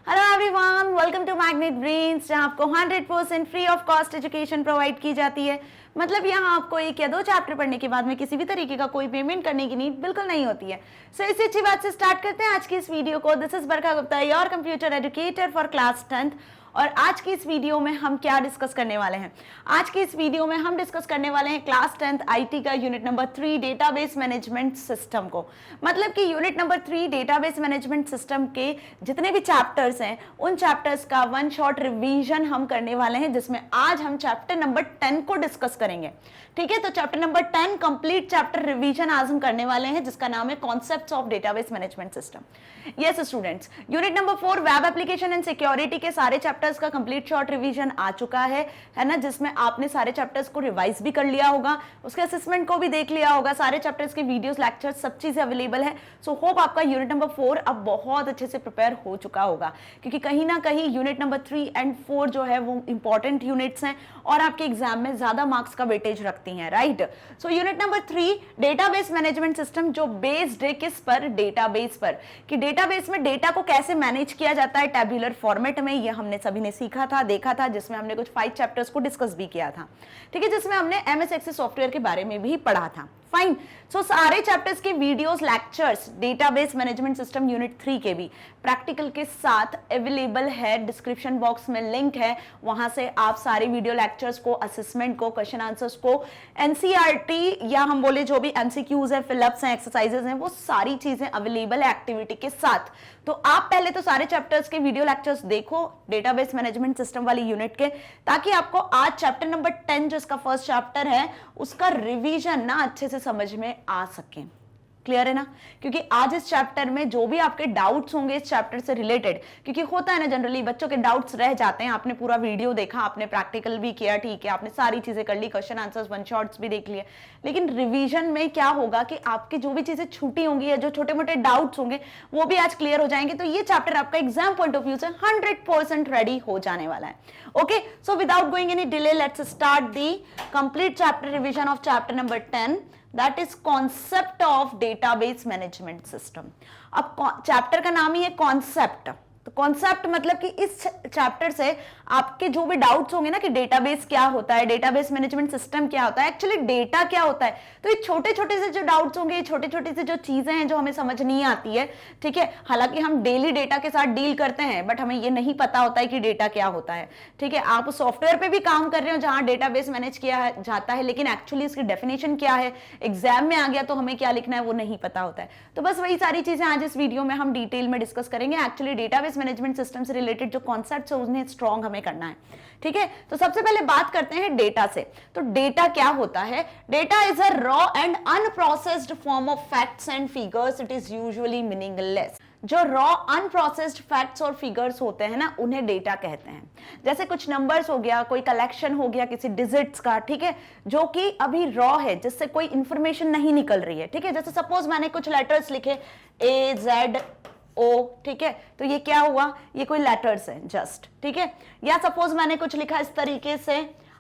Hello everyone, welcome to magnet brains, जहां आपको 100% free of cost education provide की जाती है। मतलब यहाँ आपको एक या दो चैप्टर पढ़ने के बाद में किसी भी तरीके का कोई पेमेंट करने की नीड बिल्कुल नहीं होती है। सो इसी अच्छी बात से स्टार्ट करते हैं आज की इस वीडियो को। This is Barkha Gupta, your computer educator for class 10th। और आज की इस वीडियो में हम क्या डिस्कस करने वाले हैं? आज की इस वीडियो में हम डिस्कस करने वाले हैं क्लास 10th आईटी का unit number 3 database management system को। मतलब कि unit number 3 database management system के जितने भी चैप्टर्स हैं उन चैप्टर्स का वन शॉट रिवीजन हम करने वाले हैं, जिसमें आज हम चैप्टर नंबर 10 को डिस्कस करेंगे। ठीक है, तो chapter number 10 complete chapter revision आज हम करने वाले हैं, जिसका नाम है concepts of database management system. Yes students, unit number 4 web application and security के सारे चैप्टर्स का कंप्लीट शॉर्ट रिवीजन आ चुका है ना, जिसमें आपने सारे चैप्टर्स को रिवाइज भी कर लिया होगा, उसके असेसमेंट को भी देख लिया होगा, सारे चैप्टर्स के वीडियोस, लेक्चर्स, सब चीजें अवेलेबल है। सो होप आपका यूनिट नंबर 4 अब बहुत अच्छे से प्रिपेयर हो चुका होगा, क्योंकि कहीं ना कहीं यूनिट नंबर 3 एंड 4 जो है वो इंपॉर्टेंट यूनिट्स हैं और आपके एग्जाम में ज्यादा मार्क्स का वेटेज रखती हैं, right. So unit number 3 database management system, जो बेस्ड है किस पर? डेटाबेस पर, कि डेटाबेस में डेटा को कैसे मैनेज किया जाता है टैब्यूलर फॉर्मेट में। ये हमने सभी ने सीखा था, देखा था, जिसमें हमने कुछ 5 चैप्टर्स को डिस्कस भी किया था। ठीक है, जिसमें हमने एमएस एक्सेस सॉफ्टवेयर के बारे में भी पढ़ा था। फाइन। सो सारे चैप्टर्स के videos, lectures database management system unit 3 के भी प्रैक्टिकल के साथ अवेलेबल है। डिस्क्रिप्शन बॉक्स में लिंक है, वहां से आप सारे वीडियो लेक्चर्स को, असेसमेंट को, क्वेश्चन आंसर्स को, एनसीईआरटी या हम बोले जो भी एमसीक्यूज है, फिलअप्स हैं, एक्सरसाइजेस हैं, वो सारी चीजें अवेलेबल है एक्टिविटी के साथ। तो आप पहले तो सारे चैप्टर्स के वीडियो लेक्चर्स देखो डेटाबेस मैनेजमेंट सिस्टम वाली यूनिट के, ताकि आपको आज चैप्टर नंबर 10 जो इसका फर्स्ट चैप्टर है उसका रिवीजन ना अच्छे से समझ में आ सके। क्लियर है ना? क्योंकि आज इस चैप्टर में जो भी आपके डाउट्स होंगे इस चैप्टर से रिलेटेड, क्योंकि होता है ना जनरली बच्चों के डाउट्स रह जाते हैं। आपने पूरा वीडियो देखा, आपने प्रैक्टिकल भी किया, ठीक है, आपने सारी चीजें कर ली, क्वेश्चन आंसर्स, वन शॉट्स भी देख लिए, लेकिन रिवीजन में क्या होगा कि आपकी जो भी चीजें छूटी होंगी या जो छोटे मोटे डाउट्स होंगे वो भी आज क्लियर हो जाएंगे। तो ये चैप्टर आपका एग्जाम पॉइंट ऑफ व्यू से 100% रेडी हो जाने वाला है। Okay, so without going any delay, let's start the complete chapter revision of chapter number 10, that is concept of database management system. अब चैप्टर का नाम ही है कॉन्सेप्ट। तो कॉन्सेप्ट मतलब कि इस चैप्टर से आपके जो भी डाउट्स होंगे ना कि डेटाबेस क्या होता है, डेटाबेस मैनेजमेंट सिस्टम क्या होता है, एक्चुअली डेटा क्या होता है, तो ये छोटे छोटे से जो डाउट्स होंगे, ये छोटे छोटे से जो चीजें हैं जो हमें समझ नहीं आती है, ठीक है। हालांकि हम डेली डेटा के साथ डील करते हैं, बट हमें ये नहीं पता होता है कि डेटा क्या होता है। ठीक है, आप सॉफ्टवेयर पे भी काम कर रहे हो जहां डेटाबेस मैनेज किया जाता है, लेकिन एक्चुअली इसकी डेफिनेशन क्या है, एग्जाम में आ गया तो हमें क्या लिखना है वो नहीं पता होता है। तो बस वही सारी चीजें आज इस वीडियो में हम डिटेल में डिस्कस करेंगे। एक्चुअली डेटाबेस मैनेजमेंट सिस्टम से रिलेटेड जो कॉन्सेप्ट्स है उन्हें स्ट्रॉन्ग हमें करना है। ठीक है, तो सबसे पहले बात करते हैं डेटा से। तो डेटा क्या होता है? Data is a raw and unprocessed form of facts and figures. It is usually meaningless. जो रॉ अनप्रोसेस्ड फैक्ट्स और फिगर्स होते हैं ना, उन्हें डेटा कहते हैं। जैसे कुछ नंबर्स हो गया, कोई कलेक्शन हो गया किसी डिजिट्स का, ठीक है, जो कि अभी रॉ है, जिससे कोई इंफॉर्मेशन नहीं निकल रही है। ठीक है, जैसे सपोज मैंने कुछ लेटर्स लिखे AZ O, ठीक है, तो ये क्या हुआ? ये कोई लेटर्स है जस्ट, ठीक है। या सपोज मैंने कुछ लिखा इस तरीके से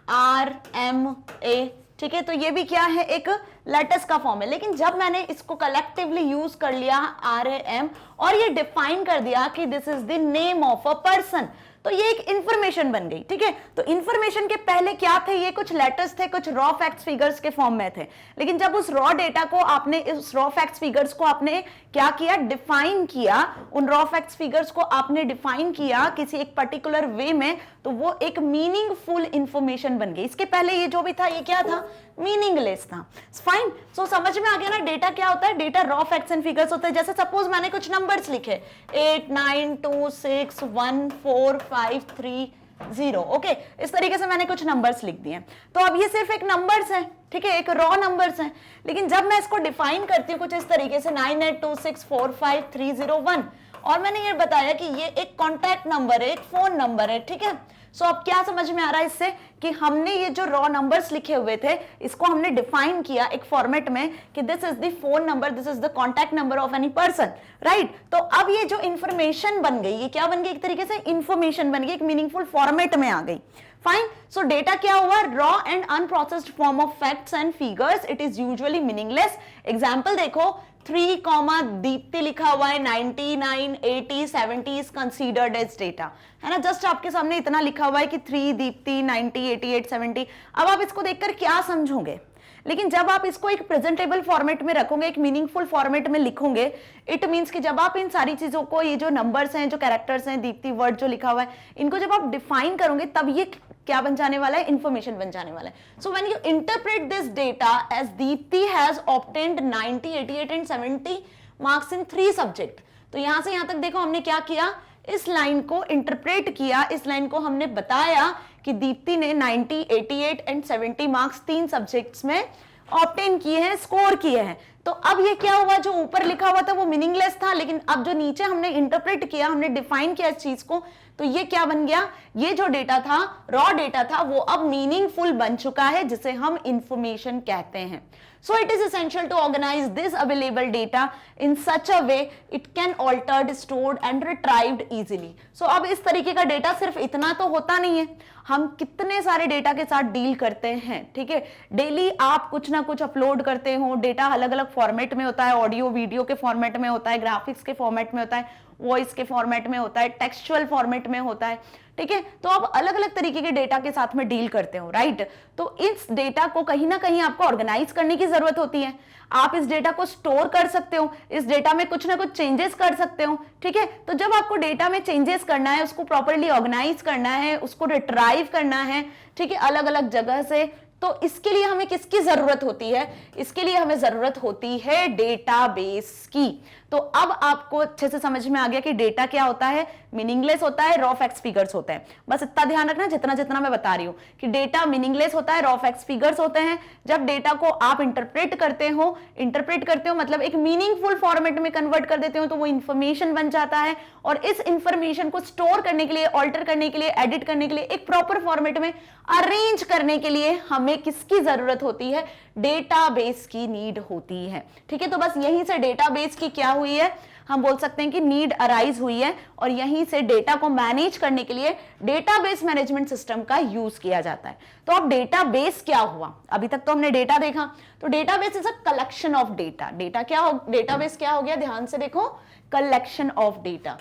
RMA, ठीक है, तो ये भी क्या है? एक लेटर्स का फॉर्म है। लेकिन जब मैंने इसको कलेक्टिवली यूज कर लिया RAM और ये डिफाइन कर दिया कि this is the name of a person, तो ये एक इंफॉर्मेशन बन गई। ठीक है, तो इंफॉर्मेशन के पहले क्या थे? ये कुछ लेटर्स थे, कुछ रॉ फैक्ट्स फिगर्स के फॉर्म में थे। लेकिन जब उस रॉ डेटा को आपने, उस रॉ फैक्ट्स फिगर्स को आपने क्या किया? डिफाइन किया। उन रॉ फैक्ट्स फिगर्स को आपने डिफाइन किया किसी एक पर्टिकुलर वे में, तो वो एक मीनिंगफुल इंफॉर्मेशन बन गई। इसके पहले ये जो भी था ये क्या था? मीनिंगलेस था। फाइन। सो समझ में आ गया ना डेटा क्या होता है? Data raw facts and figures होते हैं। जैसे सपोज मैंने कुछ नंबर्स लिखे 8 9 2 6 1 4 5 3 0, ओके, इस तरीके से मैंने कुछ नंबर्स लिख दिए। तो अब ये सिर्फ एक नंबर्स है, ठीक है, एक रॉ नंबर्स हैं। लेकिन जब मैं इसको डिफाइन करती हूँ कुछ इस तरीके से 9 8 2 6 4 5 3 0 1, और मैंने ये बताया कि ये एक कॉन्टैक्ट नंबर है, एक फोन नंबर है, ठीक है। सो अब क्या समझ में आ रहा है इससे कि हमने ये जो रॉ नंबर्स लिखे हुए थे इसको हमने डिफाइन किया एक फॉर्मेट में कि this is the phone number, this is the contact number of any person, right. तो अब ये जो इंफॉर्मेशन बन गई, ये क्या बन गई? एक तरीके से इंफॉर्मेशन बन गई, एक मीनिंगफुल फॉर्मेट में आ गई। फाइन। सो डेटा क्या हुआ? Raw and unprocessed form of facts and figures. It is usually meaningless. Example देखो, 3 कॉमा दीप्ति लिखा हुआ है, 99, 80, 70 इज कंसीडर्ड एज डेटा, है ना। जस्ट आपके सामने इतना लिखा हुआ है कि 3 दीप्ति, 90, 88, 70। अब आप इसको देखकर क्या समझोगे? लेकिन जब आप इसको एक प्रेजेंटेबल फॉर्मेट में रखोगे, एक मीनिंगफुल फॉर्मेट में लिखोगे, इट मींस कि जब आप इन सारी चीजों को, ये जो नंबर्स हैं, जो कैरेक्टर्स हैं, दीप्ति वर्ड जो लिखा हुआ है, इनको जब आप डिफाइन करोगे तब ये क्या बन जाने वाला है? इंफॉर्मेशन बन जाने वाला है। So when you interpret this data as Deepti has obtained 90, 88 and 70 marks in 3 subject, तो यहां से यहां तक देखो हमने क्या किया, इस लाइन को इंटरप्रेट किया, इस लाइन को हमने बताया कि दीप्ति ने 90, 88 एंड 70 मार्क्स 3 सब्जेक्ट्स में ऑब्टेन किए हैं, स्कोर किए हैं। तो अब ये क्या हुआ, जो ऊपर लिखा हुआ था वो मीनिंगलेस था, लेकिन अब जो नीचे हमने इंटरप्रेट किया, हमने डिफाइन किया इस चीज को, तो ये क्या बन गया, ये जो डेटा था, रॉ डेटा था, वो अब मीनिंगफुल बन चुका है, जिसे हम इंफॉर्मेशन कहते हैं। So it is essential to organize this available data in such a way it can altered, stored and retrieved easily. So अब इस तरीके का डेटा सिर्फ इतना तो होता नहीं है, हम कितने सारे डेटा के साथ डील करते हैं, ठीक है। डेली आप कुछ ना कुछ अपलोड करते हो, डेटा अलग अलग फॉर्मेट में होता है, ऑडियो वीडियो के फॉर्मेट में होता है, ग्राफिक्स के फॉर्मेट में होता है, वॉइस के फॉर्मेट में होता है, टेक्सचुअल फॉर्मेट में होता है, ठीक है। तो आप अलग अलग तरीके के डेटा के साथ में डील करते हो, राइट। तो इस डेटा को कहीं ना कहीं आपको ऑर्गेनाइज करने की जरूरत होती है। आप इस डेटा को स्टोर कर सकते हो, इस डेटा में कुछ ना कुछ चेंजेस कर सकते हो, ठीक है। तो जब आपको डेटा में चेंजेस करना है, उसको प्रॉपर्ली ऑर्गेनाइज करना है, उसको रिट्राइव करना है, ठीक है, अलग अलग जगह से, तो इसके लिए हमें किसकी जरूरत होती है? इसके लिए हमें जरूरत होती है डेटाबेस की। तो अब आपको अच्छे से समझ में आ गया कि डेटा क्या होता है, मीनिंगलेस होता है, रॉ फैक्ट्स फिगर्स होते हैं। बस इतना ध्यान रखना जितना जितना मैं बता रही हूं कि डेटा मीनिंगलेस होता है, रॉ फैक्ट्स फिगर्स होते हैं। जब डेटा को आप इंटरप्रेट करते हो मतलब एक मीनिंगफुल फॉर्मेट में कन्वर्ट कर देते हो, तो वो इंफॉर्मेशन बन जाता है। और इस इंफॉर्मेशन को स्टोर करने के लिए, ऑल्टर करने के लिए, एडिट करने के लिए, एक प्रॉपर फॉर्मेट में अरेंज करने के लिए हमें किसकी जरूरत होती है? डेटाबेस की नीड होती है, ठीक है। तो बस यहीं से डेटाबेस की क्या हुई है, हम बोल सकते हैं कि नीड अराइज हुई है, और यहीं से डेटा को मैनेज करने के लिए डेटाबेस मैनेजमेंट सिस्टम का यूज किया जाता है। तो अब डेटाबेस क्या हुआ? अभी तक तो हमने डेटा देखा, तो database is a collection of data. Database क्या हो गया? ध्यान से देखो, कलेक्शन ऑफ डेटा।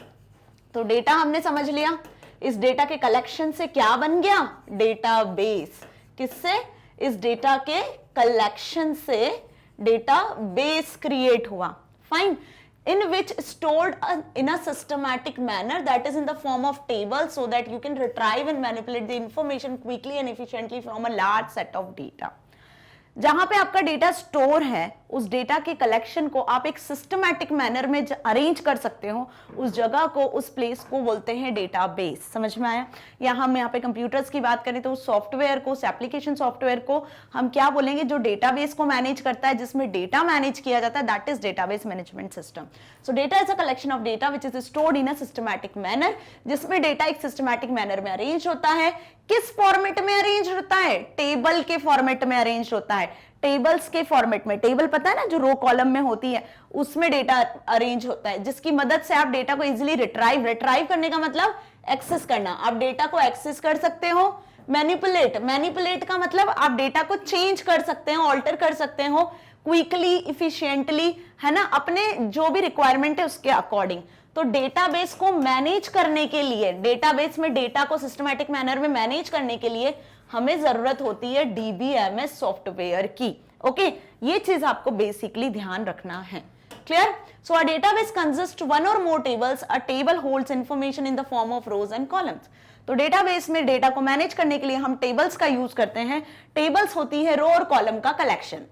तो डेटा हमने समझ लिया, इस डेटा के कलेक्शन से क्या बन गया? डेटाबेस। किससे? इस डेटा के कलेक्शन से डेटाबेस क्रिएट हुआ, fine, in which stored in a systematic manner, that is in the form of tables, so that you can retrieve and manipulate the information quickly and efficiently from a large set of data. जहां पे आपका data store है, उस data के collection को आप एक systematic manner में अरेंज कर सकते हो, उस जगह को, उस प्लेस को बोलते हैं डेटाबेस। समझ में आया? हम यहाँ पे कंप्यूटर्स की बात करें तो उस सॉफ्टवेयर को, उस एप्लीकेशन सॉफ्टवेयर को हम क्या बोलेंगे? जो डेटाबेस को मैनेज करता है, जिसमें डेटा मैनेज किया जाता है, that is database management system. So data is a collection of data which is stored in a systematic manner, जिसमें डेटा एक सिस्टमैटिक मैनर में अरेंज होता है। किस फॉर्मेट में अरेंज होता है? टेबल के फॉर्मेट में अरेंज होता है। टेबल्स के फॉर्मेट में, टेबल पता है ना, जो रो कॉलम में होती है, उसमें डेटा अरेंज होता है, जिसकी मदद से आप डेटा को इजीली रिट्राइव करने का मतलब एक्सेस करना। आप डेटा को एक्सेस कर सकते हो। मैनिपुलेट का मतलब आप डेटा को चेंज कर सकते हो, ऑल्टर कर सकते हो क्विकली, इफिशिएंटली, है ना, अपने जो भी रिक्वायरमेंट है उसके अकॉर्डिंग। तो डेटाबेस को मैनेज करने के लिए, डेटाबेस में डेटा को सिस्टमैटिक मैनर में मैनेज करने के लिए हमें जरूरत होती है डीबीएमएस सॉफ्टवेयर की। ओके, ये चीज आपको बेसिकली ध्यान रखना है। Clear? So a database consist one or more tables. A table holds information in the form of rows and columns. तो डेटाबेस में डेटा को मैनेज करने के लिए हम टेबल्स का यूज करते हैं। टेबल्स होती है रो और कॉलम का कलेक्शन।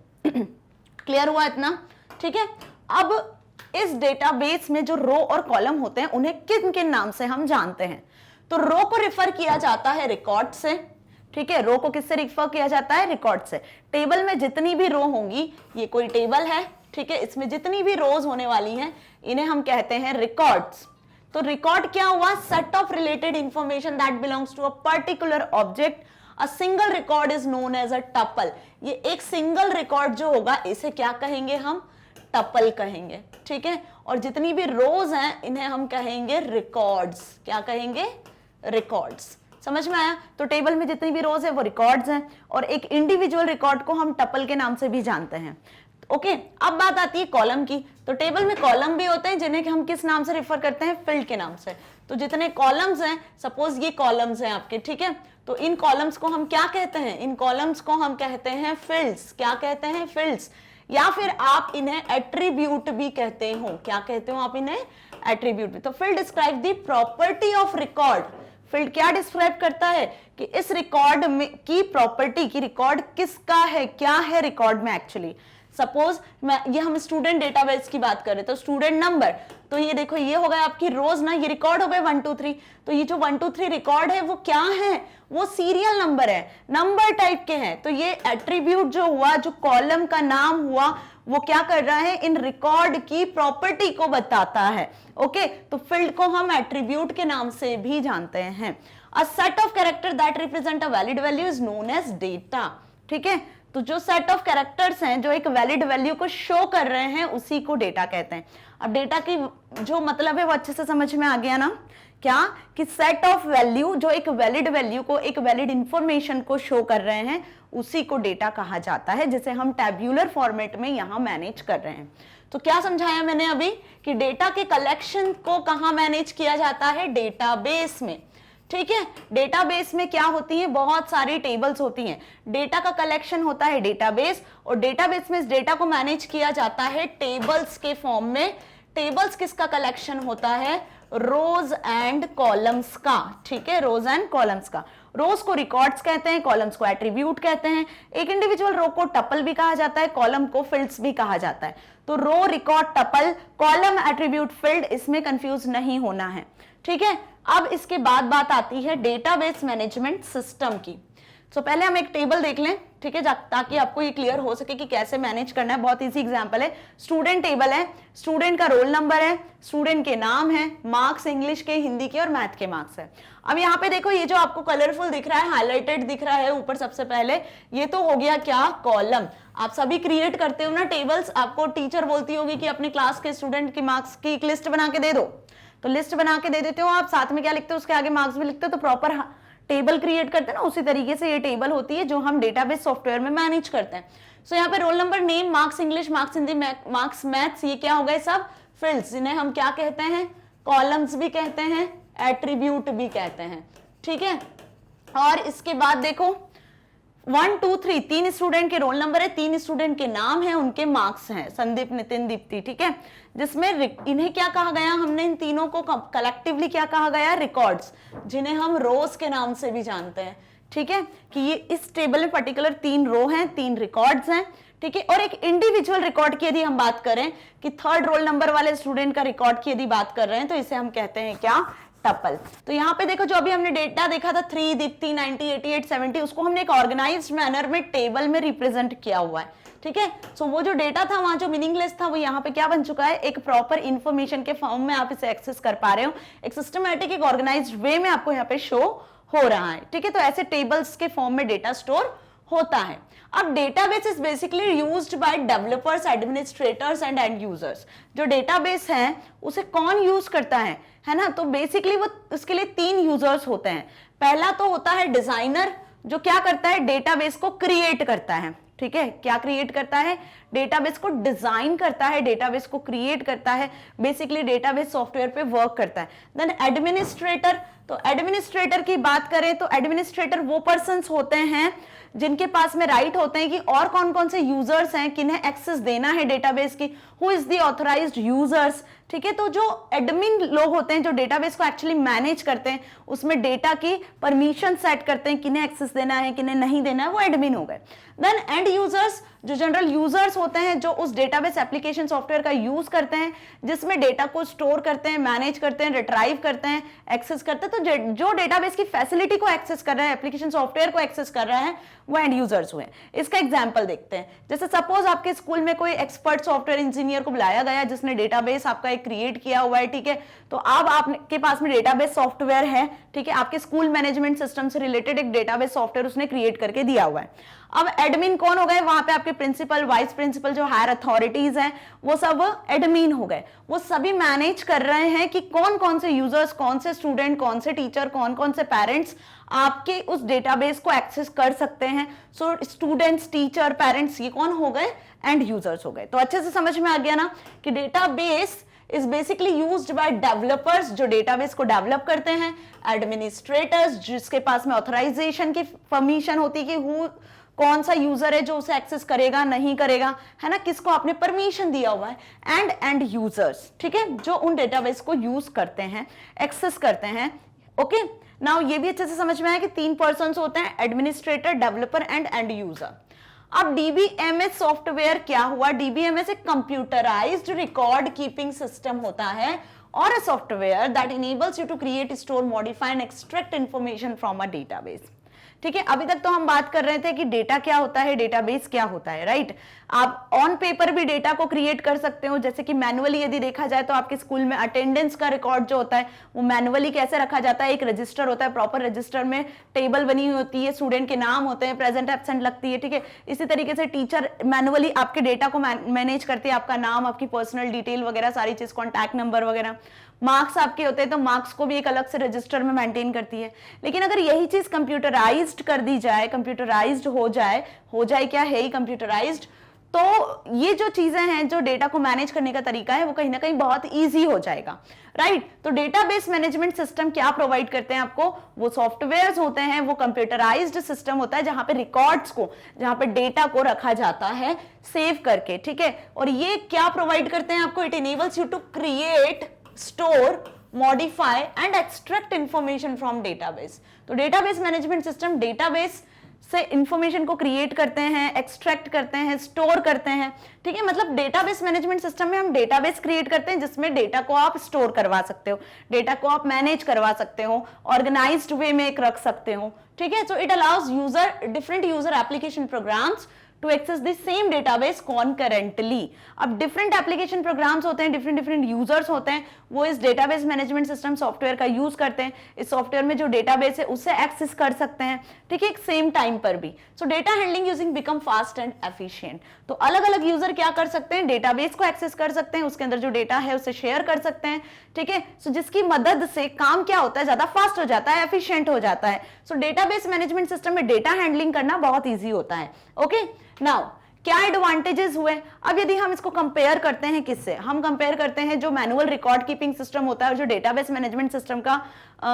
क्लियर हुआ इतना? ठीक है। अब इस डेटाबेस में जो रो और कॉलम होते हैं, उन्हें किन किन नाम से हम जानते हैं? तो रो को रिफर किया जाता है रिकॉर्ड से, ठीक है। रो को किससे रिफर किया जाता है? रिकॉर्ड से। टेबल में जितनी भी रो होंगी, ये कोई टेबल है, ठीक है, इसमें जितनी भी रोज होने वाली हैं, इन्हें हम कहते हैं रिकॉर्ड्स। तो रिकॉर्ड क्या हुआ? Set of related information that belongs to a particular object. A single record is known as a tuple. ये एक सिंगल रिकॉर्ड जो होगा, इसे क्या कहेंगे हम? टपल कहेंगे, ठीक है। और जितनी भी रोज हैं, इन्हें हम कहेंगे रिकॉर्ड्स। क्या कहेंगे? रिकॉर्ड्स। समझ में आया? तो टेबल में जितनी भी रोज है वो रिकॉर्ड्स हैं, और एक इंडिविजुअल रिकॉर्ड को हम टपल के नाम से भी जानते हैं। ओके, अब बात आती है कॉलम की। तो टेबल में कॉलम भी होते हैं जिन्हें हम किस नाम से रेफर करते हैं, फील्ड के नाम से। तो जितने कॉलम्स हैं, सपोज ये कॉलम्स हैं आपके, ठीक है, तो इन कॉलम्स को हम क्या कहते हैं, इन कॉलम्स को हम कहते हैं फील्ड्स। क्या कहते हैं, फील्ड्स, या फिर आप इन्हें एट्रीब्यूट भी कहते हो। क्या कहते हो आप इन्हें, एट्रीब्यूट भी। तो field describe the property of record. Field क्या डिस्क्राइब करता है कि इस रिकॉर्ड में की प्रॉपर्टी, की रिकॉर्ड किसका है, क्या है रिकॉर्ड में एक्चुअली। सपोज ये हम स्टूडेंट डेटाबेस की बात करें तो स्टूडेंट नंबर, तो ये देखो ये हो गया आपकी रोज ना, ये रिकॉर्ड हो गए 1 2 3। तो ये जो 1 2 3 रिकॉर्ड है वो क्या है, वो सीरियल नंबर है, नंबर टाइप के हैं। तो ये एट्रीब्यूट जो हुआ, जो कॉलम का नाम हुआ, वो क्या कर रहा है, इन रिकॉर्ड की प्रॉपर्टी को बताता है। ओके, तो फील्ड को हम एट्रीब्यूट के नाम से भी जानते हैं। A set of character that represent a valid value is known as data. ठीक है, तो जो सेट ऑफ कैरेक्टर्स हैं जो एक वैलिड वैल्यू को शो कर रहे हैं उसी को डेटा कहते हैं। अब डेटा की जो मतलब है वो अच्छे से समझ में आ गया ना, क्या कि सेट ऑफ वैल्यू जो एक वैलिड वैल्यू को, एक वैलिड इंफॉर्मेशन को शो कर रहे हैं उसी को डेटा कहा जाता है, जिसे हम टैब्यूलर फॉर्मेट में यहां मैनेज कर रहे हैं। तो क्या समझाया मैंने अभी कि डेटा के कलेक्शन को कहां मैनेज किया जाता है, डेटाबेस में। ठीक है, डेटाबेस में क्या होती है, बहुत सारी टेबल्स होती हैं, डेटा का कलेक्शन होता है डेटाबेस, और डेटाबेस में इस डेटा को मैनेज किया जाता है टेबल्स के फॉर्म में। टेबल्स किसका कलेक्शन होता है, रोज एंड कॉलम्स का। ठीक है, रोज एंड कॉलम्स का। रोज को रिकॉर्ड्स कहते हैं, कॉलम्स को एट्रीब्यूट कहते हैं। एक इंडिविजुअल रो को टपल भी कहा जाता है, कॉलम को फील्ड्स भी कहा जाता है। तो row, record, tuple, column, attribute, field, इसमें कंफ्यूज नहीं होना है। ठीक है, अब इसके बाद बात आती है डेटाबेस मैनेजमेंट सिस्टम की। तो पहले हम एक टेबल देख लें, ठीक है, ताकि आपको ये क्लियर हो सके कि कैसे मैनेज करना है। बहुत इजी एग्जांपल है, स्टूडेंट टेबल है, स्टूडेंट का रोल नंबर है, स्टूडेंट के नाम है, मार्क्स इंग्लिश के, हिंदी के और मैथ के मार्क्स है। अब यहाँ पे देखो ये जो आपको कलरफुल दिख रहा है, हाईलाइटेड दिख रहा है ऊपर सबसे पहले, ये तो हो गया क्या, कॉलम। आप सभी क्रिएट करते हो ना टेबल्स, आपको टीचर बोलती होगी कि अपने क्लास के स्टूडेंट की मार्क्स की एक लिस्ट बना के दे दो, तो लिस्ट बना के दे देते हो आप, साथ में क्या लिखते हो, उसके आगे मार्क्स भी लिखते हो, तो प्रॉपर टेबल क्रिएट करते हैं ना, उसी तरीके से ये टेबल होती है जो हम डेटाबेस सॉफ्टवेयर में मैनेज करते हैं। सो यहाँ पे roll number, name, marks English, marks Hindi, marks maths, ये क्या हो गए, सब फील्ड्स, जिन्हें हम क्या कहते हैं, कॉलम्स भी कहते हैं, एट्रीब्यूट भी कहते हैं। ठीक है, और इसके बाद देखो 1 2 3 तीन स्टूडेंट के रोल नंबर है, 3 स्टूडेंट के नाम है, उनके मार्क्स हैं, संदीप, नितिन, दीप्ति। ठीक है, जिसमें इन्हें क्या कहा गया, हमने इन तीनों को कलेक्टिवली क्या कहा गया, रिकॉर्ड्स, जिन्हें हम रोज के नाम से भी जानते हैं। ठीक है, कि ये इस टेबल में पर्टिकुलर 3 रो हैं, 3 रिकॉर्ड्स हैं। ठीक है, और एक इंडिविजुअल रिकॉर्ड की यदि हम बात करें कि 3rd रोल नंबर वाले स्टूडेंट का रिकॉर्ड की यदि बात कर रहे हैं तो इसे हम कहते हैं क्या, टपल। तो यहाँ पे देखो जो अभी हमने डेटा देखा था 3, दीप्ति, 90, 88, 70, उसको हमने एक ऑर्गेनाइज्ड मैनर में टेबल में रिप्रेजेंट किया हुआ है। ठीक है, सो वो जो डेटा था वहां जो मीनिंगलेस था वो यहाँ पे क्या बन चुका है, एक प्रॉपर इंफॉर्मेशन के फॉर्म में आप इसे एक्सेस कर पा रहे हो, एक सिस्टमैटिक, एक ऑर्गेनाइज्ड वे में आपको यहाँ पे शो हो रहा है। ठीक है, तो ऐसे टेबल्स के फॉर्म में डेटा स्टोर होता है। अब database is basically used by developers, administrators and and users. जो डेटाबेस है उसे कौन यूज करता है ना, तो बेसिकली वो उसके लिए 3 यूजर्स होते हैं। पहला तो होता है डिजाइनर, जो क्या करता है, डेटाबेस को क्रिएट करता है। ठीक है, क्या क्रिएट करता है, डेटाबेस को डिजाइन करता है, डेटाबेस को क्रिएट करता है, बेसिकली डेटाबेस सॉफ्टवेयर पे वर्क करता है। देन एडमिनिस्ट्रेटर, तो एडमिनिस्ट्रेटर की बात करें तो एडमिनिस्ट्रेटर वो पर्सन्स होते हैं जिनके पास में राइट होते हैं कि और कौन कौन से यूजर्स हैं, किन्हें एक्सेस देना है डेटाबेस की, who is the authorised users. ठीक है, तो जो एडमिन लोग होते हैं जो डेटाबेस को एक्चुअली मैनेज करते हैं, उसमें डेटा की परमिशन सेट करते हैं, किन्हें एक्सेस देना है, किन्हें नहीं देना है, वो एडमिन हो गए। देन एंड यूजर्स, जो जनरल यूजर्स होते हैं जो उस डेटाबेस एप्लीकेशन सॉफ्टवेयर का यूज करते हैं, जिसमें डेटा को स्टोर करते हैं, मैनेज करते हैं, रिट्राइव करते हैं, एक्सेस करते हैं। तो जो डेटाबेस की फैसिलिटी को एक्सेस कर रहा है, एप्लीकेशन सॉफ्टवेयर को एक्सेस कर रहा है, वो एंड यूजर्स हुए। इसका एग्जांपल देखते हैं, जैसे सपोज आपके स्कूल में कोई एक्सपर्ट सॉफ्टवेयर इंजीनियर को बुलाया गया जिसने डेटाबेस आपका एक क्रिएट किया हुआ है। ठीक है, तो अब आपके पास में डेटाबेस सॉफ्टवेयर है। ठीक है, आपके स्कूल मैनेजमेंट सिस्टम से रिलेटेड एक डेटाबेस सॉफ्टवेयर उसने क्रिएट करके दिया हुआ है। अब एडमिन कौन हो गए, वहां पे आपके प्रिंसिपल, वाइस प्रिंसिपल, जो हायर अथॉरिटीज हैं वो सब एडमिन हो गए। वो सभी मैनेज कर रहे हैं कि कौन कौन से यूजर्स, कौन से स्टूडेंट, कौन से टीचर, कौन कौन से पेरेंट्स आपके उस डेटाबेस को एक्सेस कर सकते हैं। सो स्टूडेंट्स, टीचर, पेरेंट्स, ये कौन हो गए, एंड यूजर्स हो गए। तो अच्छे से समझ में आ गया ना कि database is basically used by developers, जो डेटाबेस को डेवलप करते हैं, एडमिनिस्ट्रेटर्स, जिसके पास में ऑथराइजेशन की परमिशन होती है कि कौन सा यूजर है जो उसे एक्सेस करेगा, नहीं करेगा, है ना, किसको आपने परमिशन दिया हुआ है, एंड यूजर्स, ठीक है, जो उन डेटाबेस को यूज करते हैं, एक्सेस करते हैं। ओके, नाउ ये भी अच्छे से समझ में आया कि 3 पर्सन्स होते हैं, एडमिनिस्ट्रेटर, डेवलपर एंड यूजर। अब डीबीएमएस सॉफ्टवेयर क्या हुआ? डीबीएमएस एक कंप्यूटराइज्ड रिकॉर्ड कीपिंग सिस्टम होता है, और a software that enables you to create, store, modify and extract information from a database. ठीक है, अभी तक तो हम बात कर रहे थे कि डेटा क्या होता है, डेटाबेस क्या होता है, राइट। आप ऑन पेपर भी डेटा को क्रिएट कर सकते हो, जैसे कि मैनुअली यदि देखा जाए तो आपके स्कूल में अटेंडेंस का रिकॉर्ड जो होता है वो मैनुअली कैसे रखा जाता है, एक रजिस्टर होता है, प्रॉपर रजिस्टर में टेबल बनी हुई होती है, स्टूडेंट के नाम होते हैं, प्रेजेंट एब्सेंट लगती है, ठीक है। इसी तरीके से टीचर मैनुअली आपके डेटा को मैनेज करती है, आपका नाम, आपकी पर्सनल डिटेल वगैरह सारी चीज, कॉन्टैक्ट नंबर वगैरह। मार्क्स आपके होते हैं तो मार्क्स को भी एक अलग से रजिस्टर में मेंटेन करती है। लेकिन अगर यही चीज कंप्यूटराइज्ड कर दी जाए, कंप्यूटराइज्ड हो जाए क्या है ही कंप्यूटराइज्ड, तो ये जो चीजें हैं, जो डेटा को मैनेज करने का तरीका है, वो कहीं ना कहीं बहुत इजी हो जाएगा, राइट। तो डेटाबेस मैनेजमेंट सिस्टम क्या प्रोवाइड करते हैं आपको? वो सॉफ्टवेयर्स होते हैं, वो कंप्यूटराइज्ड सिस्टम होता है जहां पे रिकॉर्ड्स को, जहां पे डेटा को रखा जाता है सेव करके, ठीक है। और ये क्या प्रोवाइड करते हैं आपको? It enables you to create, store, modify and extract information from database. तो डेटाबेस मैनेजमेंट सिस्टम डेटाबेस से इंफॉर्मेशन को क्रिएट करते हैं, एक्सट्रैक्ट करते हैं, स्टोर करते हैं, ठीक है। मतलब डेटाबेस मैनेजमेंट सिस्टम में हम डेटाबेस क्रिएट करते हैं जिसमें डेटा को आप स्टोर करवा सकते हो, डेटा को आप मैनेज करवा सकते हो, ऑर्गेनाइज्ड वे में एक रख सकते हो, ठीक है। So it allows user, different user application programs to access the same database concurrently। अब डिफरेंट एप्लीकेशन प्रोग्राम्स होते हैं, डिफरेंट यूजर्स होते हैं, वो इस डेटाबेस मैनेजमेंट सिस्टम सॉफ्टवेयर का यूज करते हैं। इस सॉफ्टवेयर में जो डेटाबेस है उससे एक्सेस कर सकते हैं, ठीक है, सेम टाइम पर भी। सो data handling using become fast and efficient. तो अलग अलग यूजर क्या कर सकते हैं? डेटाबेस को एक्सेस कर सकते हैं, उसके अंदर जो डेटा है उसे शेयर कर सकते हैं, ठीक है। सो जिसकी मदद से काम क्या होता है, ज्यादा फास्ट हो जाता है, एफिशिएंट हो जाता है। सो डेटाबेस मैनेजमेंट सिस्टम में डेटा हैंडलिंग करना बहुत ईजी होता है। ओके, नाउ क्या एडवांटेजेस हुए? अब यदि हम इसको कंपेयर करते हैं किससे, हम कंपेयर करते हैं जो मैनुअल रिकॉर्ड कीपिंग सिस्टम होता है और जो डेटाबेस मैनेजमेंट सिस्टम का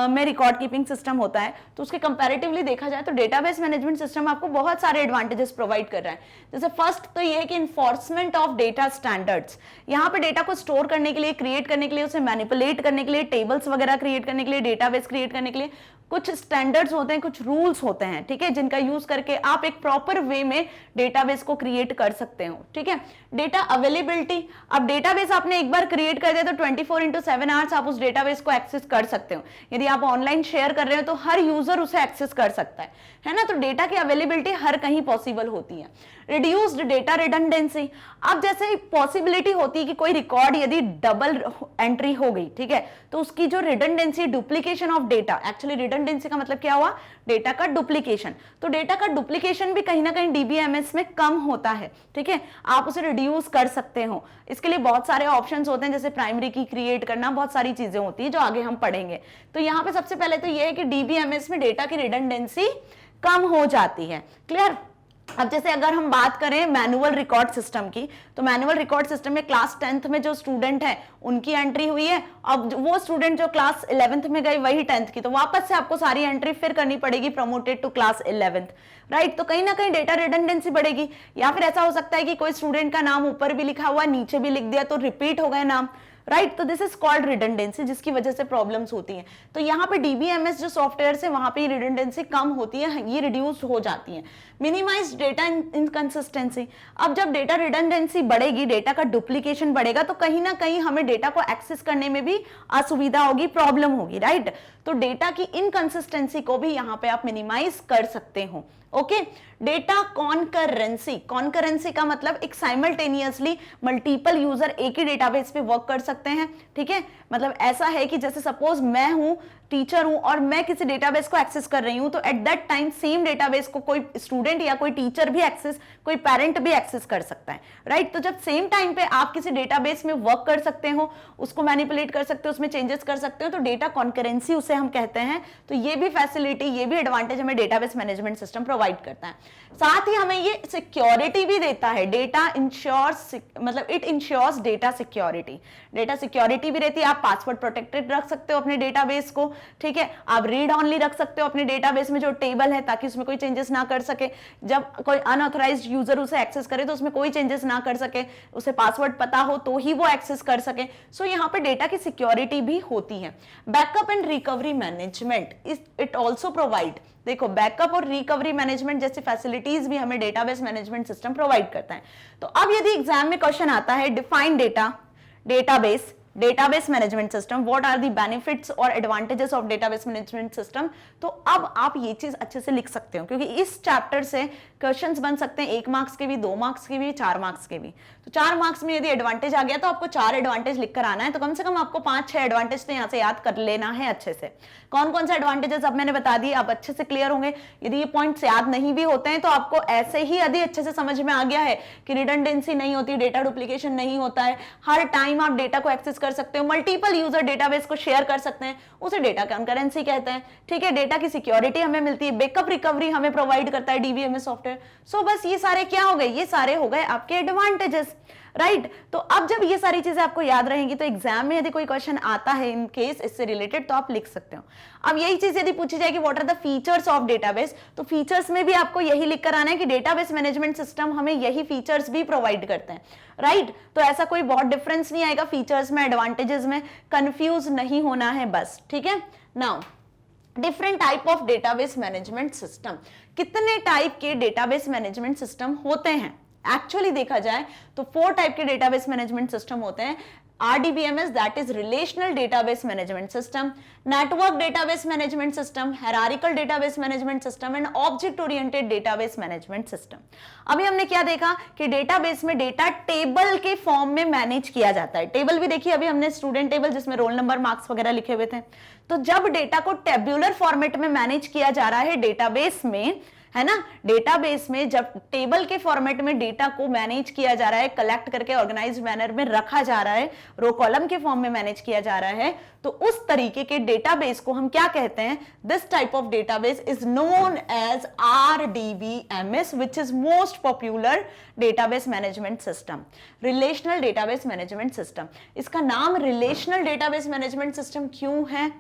में रिकॉर्ड कीपिंग सिस्टम होता है, तो उसके कंपैरेटिवली देखा जाए तो डेटाबेस मैनेजमेंट सिस्टम आपको बहुत सारे एडवांटेजेस प्रोवाइड कर रहा है। जैसे फर्स्ट तो ये है कि इन्फोर्समेंट ऑफ डेटा स्टैंडर्ड्स। यहाँ पे डेटा को स्टोर करने के लिए, क्रिएट करने के लिए, उसे मैनिपुलेट करने के लिए, टेबल्स वगैरह क्रिएट करने के लिए, डेटाबेस क्रिएट करने के लिए कुछ स्टैंडर्ड्स होते हैं, कुछ रूल्स होते हैं, ठीक है, जिनका यूज करके आप एक प्रॉपर वे में डेटाबेस को क्रिएट कर सकते हो, ठीक है। डेटा अवेलेबिलिटी, अब डेटाबेस आपने एक बार क्रिएट कर दिया तो 24/7 आवर्स आप उस डेटाबेस को एक्सेस कर सकते हो। यदि आप ऑनलाइन शेयर कर रहे हो तो हर यूजर उसे एक्सेस कर सकता है ना। तो डेटा की अवेलेबिलिटी हर कहीं पॉसिबल होती है। रिड्यूस्ड डेटा रिडंडेंसी, अब जैसे पॉसिबिलिटी होती है कि कोई रिकॉर्ड यदि डबल एंट्री हो गई, ठीक है, तो उसकी जो redundancy, duplication of data, actually redundancy का मतलब क्या हुआ? डेटा का डुप्लीकेशन। तो डेटा का डुप्लीकेशन भी कहीं ना कहीं डीबीएमएस में कम होता है, ठीक है, आप उसे रिड्यूस कर सकते हो। इसके लिए बहुत सारे ऑप्शंस होते हैं, जैसे प्राइमरी की क्रिएट करना, बहुत सारी चीजें होती है जो आगे हम पढ़ेंगे। तो यहाँ पे सबसे पहले तो ये है कि डीबीएमएस में डेटा की रिडंडेंसी कम हो जाती है। क्लियर? अब जैसे अगर हम बात करें मैनुअल रिकॉर्ड सिस्टम की, तो मैनुअल रिकॉर्ड सिस्टम में क्लास 10th में जो स्टूडेंट है उनकी एंट्री हुई है, अब वो स्टूडेंट जो क्लास 11th में गए वही 10th की, तो वापस से आपको सारी एंट्री फिर करनी पड़ेगी, promoted to class 11th, right. तो कहीं ना कहीं डेटा रिडंडेंसी बढ़ेगी। या फिर ऐसा हो सकता है कि कोई स्टूडेंट का नाम ऊपर भी लिखा हुआ, नीचे भी लिख दिया, तो रिपीट हो गए नाम, राइट। तो दिस इज कॉल्ड रिडंडेंसी, जिसकी वजह से प्रॉब्लम्स होती हैं। तो यहाँ पे डीबीएमएस जो सॉफ्टवेयर है वहां पे रिडंडेंसी कम होती है, ये रिड्यूस हो जाती है। मिनिमाइज डेटा इनकंसिस्टेंसी, अब जब डेटा रिडंडेंसी बढ़ेगी, डेटा का डुप्लीकेशन बढ़ेगा, तो कहीं ना कहीं हमें डेटा को एक्सेस करने में भी असुविधा होगी, प्रॉब्लम होगी, राइट। तो डेटा की इनकंसिस्टेंसी को भी यहाँ पे आप मिनिमाइज कर सकते हो। ओके, डेटा कॉन्करेंसी, कॉन्करेंसी का मतलब एक साइमल्टेनियसली मल्टीपल यूजर एक ही डेटाबेस पे वर्क कर सकते हैं, ठीक है। मतलब ऐसा है कि जैसे सपोज मैं हूं टीचर हूं और मैं किसी डेटाबेस को एक्सेस कर रही हूं, तो at that time same database को कोई स्टूडेंट या कोई टीचर भी एक्सेस, कोई पेरेंट भी एक्सेस कर सकता है, राइट। तो जब सेम टाइम पे आप किसी डेटाबेस में वर्क कर सकते हो, उसको मैनिपुलेट कर सकते हो, उसमें चेंजेस कर सकते हो, तो डेटा कॉन्करेंसी उसे हम कहते हैं। तो ये भी फैसिलिटी, ये भी एडवांटेज हमें डेटाबेस मैनेजमेंट सिस्टम प्रोवाइड करता है। साथ ही हमें ये सिक्योरिटी भी देता है। डेटा इंश्योर्स, मतलब it ensures data security. Data security भी रहती है। आप पासवर्ड प्रोटेक्टेड रख सकते हो अपने डेटाबेस को, ठीक है। आप रीड ऑनली रख सकते हो अपने डेटाबेस में जो टेबल है, ताकि उसमें कोई चेंजेस ना कर सके। जब कोई अनऑथराइज्ड यूजर उसे एक्सेस करे तो उसमें कोई चेंजेस ना कर सके, उसे पासवर्ड पता हो तो ही वो एक्सेस कर सके। सो यहाँ पे डेटा की सिक्योरिटी भी होती है। Backup and recovery management it also provide. देखो, बैकअप और रिकवरी मैनेजमेंट जैसी फैसिलिटीज भी हमें डेटाबेस मैनेजमेंट सिस्टम प्रोवाइड करता है। तो अब यदि एग्जाम में क्वेश्चन आता है define database management system, what are the benefits और advantages of database management system, तो अब आप ये चीज अच्छे से लिख सकते हो, क्योंकि इस चैप्टर से क्वेश्चंस बन सकते हैं 1 मार्क्स के भी, 2 मार्क्स के भी, 4 मार्क्स के भी। तो 4 मार्क्स में यदि एडवांटेज आ गया तो आपको 4 एडवांटेज लिखकर आना है। तो कम से कम आपको 5-6 एडवांटेज तो यहाँ से याद कर लेना है अच्छे से। कौन कौन से एडवांटेजेस अब मैंने बता दिए, आप अच्छे से क्लियर होंगे। यदि ये पॉइंट्स याद नहीं भी होते हैं तो आपको ऐसे ही यदि अच्छे से समझ में आ गया है कि रिडंडेंसी नहीं होती, डेटा डुप्लीकेशन नहीं होता है, हर टाइम आप डेटा को एक्सेस कर सकते हो, मल्टीपल यूजर डेटाबेस को शेयर कर सकते हैं, उसे डेटा कॉन्करेंसी कहते हैं, ठीक है। डेटा की सिक्योरिटी हमें मिलती है, बैकअप रिकवरी हमें प्रोवाइड करता है डीबीएमएस सॉफ्टवेयर। सो बस ये सारे क्या हो गए, ये सारे हो गए आपके एडवांटेजेस, राइट। तो अब जब ये सारी चीजें आपको याद रहेंगी तो एग्जाम में यदि कोई क्वेश्चन आता है इन केस इससे रिलेटेड, तो आप लिख सकते हो। अब यही चीज यदि पूछी जाए कि what are the features of database, तो फीचर्स में भी आपको यही लिख कर आना है कि डेटाबेस मैनेजमेंट सिस्टम हमें यही फीचर्स भी प्रोवाइड करते हैं, राइट। तो ऐसा कोई बहुत डिफरेंस नहीं आएगा फीचर्स में, एडवांटेजेस में, कंफ्यूज नहीं होना है बस, ठीक है। Now different type of database management system, कितने टाइप के डेटाबेस मैनेजमेंट सिस्टम होते हैं? एक्चुअली देखा जाए तो 4 टाइप के डेटाबेस मैनेजमेंट सिस्टम होते हैं। RDBMS, that is Relational Database Management System, Network Database Management System, Hierarchical Database Management System and Object Oriented Database Management System। अभी हमने क्या देखा कि डेटाबेस में डेटा टेबल के फॉर्म में मैनेज किया जाता है। टेबल भी देखिए, अभी हमने स्टूडेंट टेबल जिसमें रोल नंबर, मार्क्स वगैरह लिखे हुए थे। तो जब डेटा को टेब्यूलर फॉर्मेट में मैनेज किया जा रहा है डेटाबेस में, है ना, डेटाबेस में जब टेबल के फॉर्मेट में डेटा को मैनेज किया जा रहा है, कलेक्ट करके ऑर्गेनाइज्ड मैनर में रखा जा रहा है, रो कॉलम के फॉर्म में मैनेज किया जा रहा है, तो उस तरीके के डेटाबेस को हम क्या कहते हैं? This type of database is known as RDBMS, which is most popular database management system, relational database management system. इसका नाम रिलेशनल डेटाबेस मैनेजमेंट सिस्टम क्यों है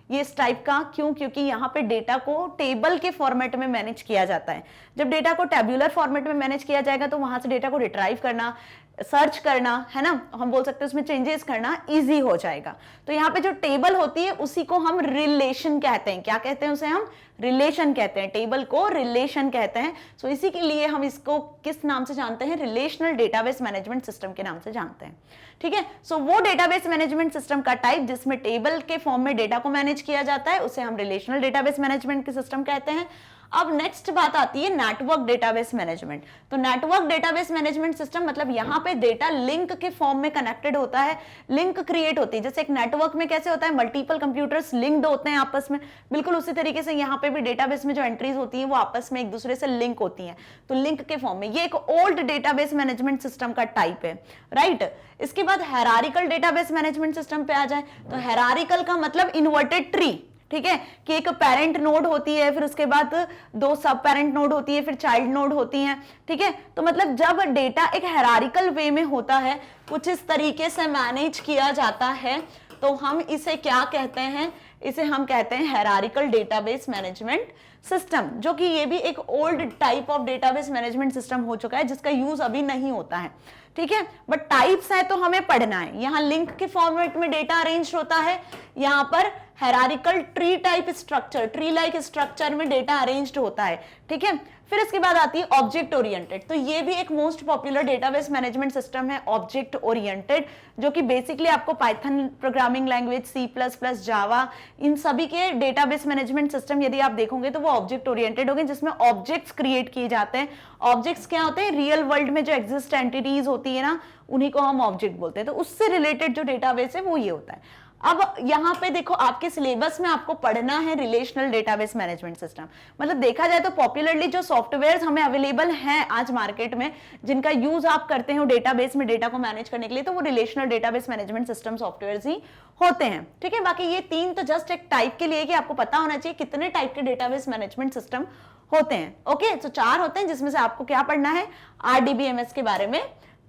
ये इस टाइप का? क्यों? क्योंकि यहाँ पे डेटा को टेबल के फॉर्मेट में मैनेज किया जाता है। जब डेटा को टेब्यूलर फॉर्मेट में मैनेज किया जाएगा तो वहां से डेटा को रिट्राइव करना, सर्च करना, है ना, हम बोल सकते हैं उसमें चेंजेस करना इजी हो जाएगा। तो यहाँ पे जो टेबल होती है उसी को हम रिलेशन कहते हैं। क्या कहते हैं उसे? हम रिलेशन कहते हैं। टेबल को रिलेशन कहते हैं। सो इसी के लिए हम इसको किस नाम से जानते हैं? रिलेशनल डेटाबेस मैनेजमेंट सिस्टम के नाम से जानते हैं, ठीक है। सो वो डेटाबेस मैनेजमेंट सिस्टम का टाइप जिसमें टेबल के फॉर्म में डेटा को मैनेज किया जाता है उसे हम रिलेशनल डेटाबेस मैनेजमेंट के सिस्टम कहते हैं। अब नेक्स्ट बात आती है नेटवर्क डेटाबेस मैनेजमेंट। तो नेटवर्क डेटाबेस मैनेजमेंट सिस्टम मतलब यहाँ पे डेटा लिंक के फॉर्म में कनेक्टेड होता है, लिंक क्रिएट होती है। जैसे एक नेटवर्क में कैसे होता है, मल्टीपल कंप्यूटर्स लिंक्ड होते हैं आपस में, बिल्कुल उसी तरीके से यहाँ पे भी डेटाबेस में जो एंट्रीज होती हैं वो आपस में एक दूसरे से लिंक होती हैं, तो लिंक के फॉर्म में। ये एक ओल्ड डेटाबेस मैनेजमेंट सिस्टम का टाइप है, राइट। इसके बाद हायरार्किकल डेटाबेस मैनेजमेंट सिस्टम पे आ जाए तो हायरार्किकल का मतलब इन्वर्टेड ट्री, ठीक है, कि एक पेरेंट नोड होती है, फिर उसके बाद 2 सब पेरेंट नोड होती है, फिर चाइल्ड नोड होती हैं, ठीक है। तो मतलब जब डेटा एक हायरार्किकल वे में होता है, कुछ इस तरीके से मैनेज किया जाता है, तो हम इसे क्या कहते हैं? इसे हम कहते हैं हायरार्किकल डेटाबेस मैनेजमेंट सिस्टम, जो कि ये भी एक old type of database management system हो चुका है जिसका यूज अभी नहीं होता है, ठीक है। बट टाइप्स है तो हमें पढ़ना है। यहाँ लिंक के फॉर्मेट में डेटा अरेंज होता है, यहाँ पर hierarchical tree type structure, tree like structure में डेटा अरेंज्ड होता है, ठीक है। फिर इसके बाद आती है ऑब्जेक्ट ओरिएंटेड। तो ये भी एक most popular database management system है, ऑब्जेक्ट ओरिएंटेड, जो कि बेसिकली आपको पाइथन प्रोग्रामिंग लैंग्वेज, C++, जावा, इन सभी के डेटाबेस मैनेजमेंट सिस्टम यदि आप देखोगे तो वो ऑब्जेक्ट ओरिएंटेड होंगे, जिसमें ऑब्जेक्ट्स क्रिएट किए जाते हैं। ऑब्जेक्ट्स क्या होते हैं? रियल वर्ल्ड में जो एग्जिस्ट एंटिटीज होती है ना, उन्हीं को हम ऑब्जेक्ट बोलते हैं। तो उससे रिलेटेड जो डेटाबेस है वो ये होता है। अब यहाँ पे देखो आपके सिलेबस में आपको पढ़ना है रिलेशनल डेटाबेस मैनेजमेंट सिस्टम। मतलब देखा जाए तो पॉपुलरली जो सॉफ्टवेयर हमें अवेलेबल हैं आज मार्केट में, जिनका यूज आप करते हो डेटाबेस में डेटा को मैनेज करने के लिए, तो वो relational database management system software ही होते हैं। ठीक है, बाकी ये 3 तो जस्ट एक टाइप के लिए कि आपको पता होना चाहिए कितने टाइप के डेटाबेस मैनेजमेंट सिस्टम होते हैं। ओके, तो 4 होते हैं, जिसमें से आपको क्या पढ़ना है, RDBMS के बारे में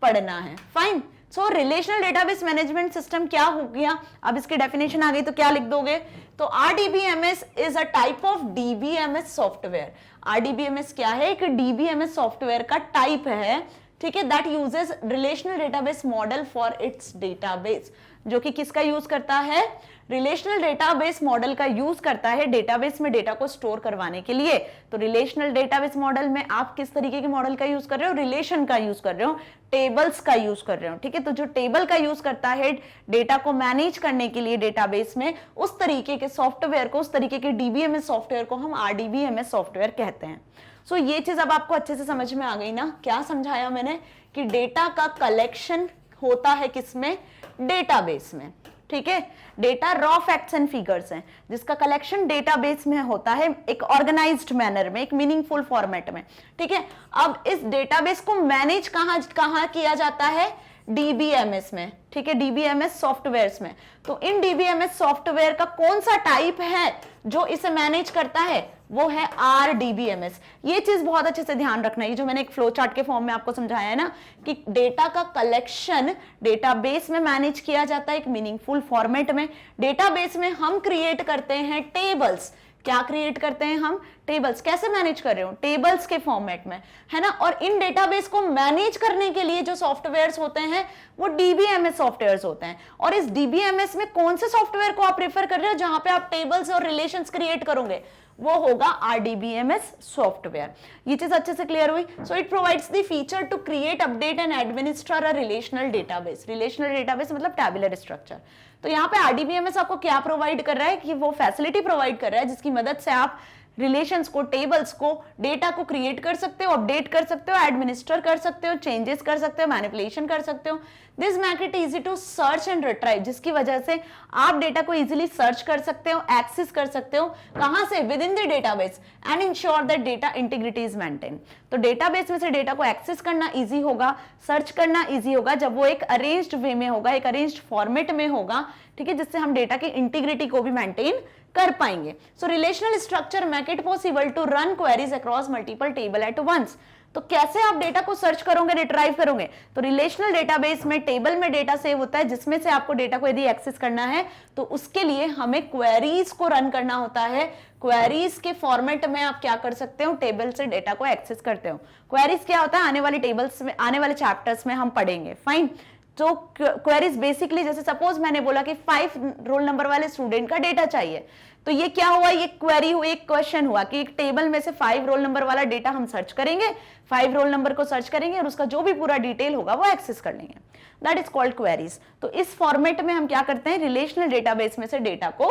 पढ़ना है। फाइन। सो रिलेशनल डेटाबेस मैनेजमेंट सिस्टम क्या हो गया, अब इसकी डेफिनेशन आ गई तो क्या लिख दोगे, तो RDBMS is a type of DBMS software. RDBMS क्या है, एक DBMS सॉफ्टवेयर का टाइप है। ठीक है, that uses relational database model for its database, जो कि किसका यूज करता है, रिलेशनल डेटाबेस मॉडल का यूज करता है डेटाबेस में डेटा को स्टोर करवाने के लिए। तो रिलेशनल डेटाबेस मॉडल में आप किस तरीके के मॉडल का यूज कर रहे हो, रिलेशन का यूज कर रहे हो, टेबल्स का यूज कर रहे हो। ठीक है, तो जो टेबल का यूज करता है डेटा को मैनेज करने के लिए डेटाबेस में, उस तरीके के सॉफ्टवेयर को, उस तरीके के DBMS सॉफ्टवेयर को हम RDBMS सॉफ्टवेयर कहते हैं। सो ये चीज अब आपको अच्छे से समझ में आ गई ना, क्या समझाया मैंने, कि डेटा का कलेक्शन होता है किसमें, डेटाबेस में। ठीक है, data raw facts and figures हैं, जिसका कलेक्शन डेटाबेस में होता है एक ऑर्गेनाइज्ड मैनर में, एक मीनिंगफुल फॉर्मेट में। ठीक है, अब इस डेटाबेस को मैनेज कहां किया जाता है, DBMS में। ठीक है, DBMS सॉफ्टवेयर्स में। तो इन DBMS सॉफ्टवेयर का कौन सा टाइप है जो इसे मैनेज करता है, वो है RDBMS। ये चीज बहुत अच्छे से ध्यान रखना है, जो मैंने एक फ्लो चार्ट के फॉर्म में आपको समझाया है ना, कि डेटा का कलेक्शन डेटाबेस में मैनेज किया जाता है एक मीनिंगफुल फॉर्मेट में। डेटाबेस में हम क्रिएट करते हैं टेबल्स। क्या क्रिएट करते हैं हम, टेबल्स। कैसे मैनेज कर रहे हो, टेबल्स के फॉर्मेट में, है ना। और इन डेटाबेस को मैनेज करने के लिए जो सॉफ्टवेयर्स होते हैं वो DBMS सॉफ्टवेयर्स होते हैं। और इस DBMS में कौन से सॉफ्टवेयर को आप प्रेफर कर रहे हो, जहां पे आप टेबल्स और रिलेशंस क्रिएट करोगे, वो होगा RDBMS सॉफ्टवेयर। ये चीज अच्छे से क्लियर हुई। So it provides the feature to create, update and administer a relational database. Relational database मतलब टैबुलर स्ट्रक्चर। तो यहाँ पे RDBMS आपको क्या प्रोवाइड कर रहा है, कि वो फैसिलिटी प्रोवाइड कर रहा है जिसकी मदद से आप रिलेशंस को, टेबल्स को, डेटा को क्रिएट कर सकते हो, अपडेट कर सकते हो, एडमिनिस्टर कर सकते हो, चेंजेस कर सकते हो, मैनिपुलेशन कर सकते हो। This make it easy to search and retrieve, जिसकी वजह से आप डेटा को इजीली सर्च कर सकते हो, एक्सेस कर सकते हो, कहां से, with in the database, and ensure that data integrity is maintain. तो डेटाबेस में से डेटा को एक्सेस करना इजी होगा, सर्च करना इजी होगा, जब वो एक अरेंज्ड वे में होगा, एक अरेंज्ड फॉर्मेट में होगा। ठीक है, जिससे हम डेटा की इंटीग्रिटी को भी मेंटेन कर पाएंगे। So relational structure make it possible to run queries across multiple table at once. तो कैसे आप डेटा को सर्च करोगे, रिट्राइव करोगे, तो रिलेशनल डेटाबेस में टेबल में डेटा सेव होता है, जिसमें से आपको डेटा को यदि एक्सेस करना है तो उसके लिए हमें क्वेरीज को रन करना होता है। क्वेरीज के फॉर्मेट में आप क्या कर सकते हो, टेबल से डेटा को एक्सेस करते हो। क्वेरीज क्या होता है, आने वाली टेबल्स में, आने वाले चैप्टर्स में हम पढ़ेंगे। फाइन। तो क्वेरीज बेसिकली, जैसे सपोज मैंने बोला कि 5 रोल नंबर वाले स्टूडेंट का डेटा चाहिए, तो ये क्या हुआ, ये क्वेरी हुई, एक क्वेश्चन हुआ कि एक टेबल में से 5 रोल नंबर वाला डेटा हम सर्च करेंगे, 5 रोल नंबर को सर्च करेंगे और उसका जो भी पूरा डिटेल होगा वो एक्सेस कर लेंगे। That is called queries. तो इस फॉर्मेट में हम क्या करते हैं, रिलेशनल डेटाबेस में से डेटा को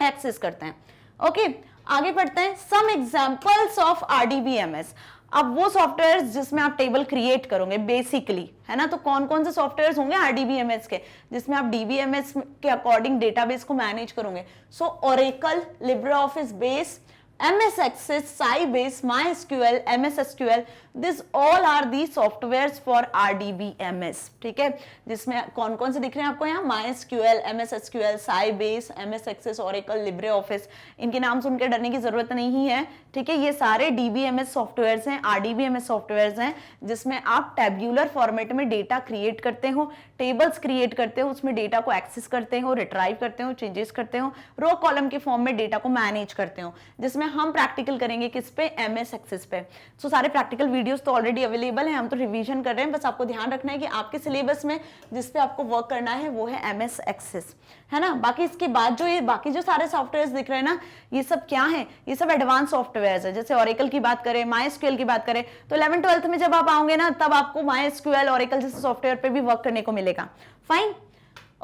एक्सेस करते हैं। ओके, आगे बढ़ते हैं। Some examples of RDBMS। अब वो सॉफ्टवेयर जिसमें आप टेबल क्रिएट करोगे बेसिकली, है ना, तो कौन कौन से सॉफ्टवेयर होंगे RDBMS के, जिसमें आप DBMS के अकॉर्डिंग डेटाबेस को मैनेज करोगे। So Oracle, LibreOffice Base, MS Access, Sybase, MySQL, MS SQL, this all are the softwares for RDBMS। ठीक है, जिसमें कौन कौन से दिख रहे हैं आपको यहाँ, MySQL, MS SQL, Sybase, MS Access, Oracle, LibreOffice। इनके नाम सुन के डरने की जरूरत नहीं है। ठीक है, ये सारे DBMS सॉफ्टवेयर्स हैं, RDBMS सॉफ्टवेयर्स हैं, जिसमें आप टेब्यूलर फॉर्मेट में डेटा क्रिएट करते हो, टेबल्स क्रिएट करते हो, उसमें डेटा को एक्सेस करते हो, रिट्राइव करते हो, चेंजेस करते हो, रो कॉलम के फॉर्म में डेटा को मैनेज करते हो, जिसमें हम प्रैक्टिकल करेंगे किस पे, MS Access पे। सो सारे प्रैक्टिकल वीडियोस तो ऑलरेडी अवेलेबल हैं, हम तो रिवीजन कर रहे हैं। बस आपको ध्यान रखना है कि आपके सिलेबस में जिस पे आपको वर्क करना है वो है MS Access, है ना। बाकी इसके बाद जो ये बाकी जो सारे सॉफ्टवेयर्स दिख रहे हैं ना, ये सब क्या है, ये सब एडवांस सॉफ्टवेयर्स है। जैसे Oracle की बात करें, MySQL की बात करें, तो 11th-12th में जब आप आओगे ना, तब आपको MySQL, Oracle जैसे सॉफ्टवेयर पे भी वर्क करने को मिलेगा। Fine,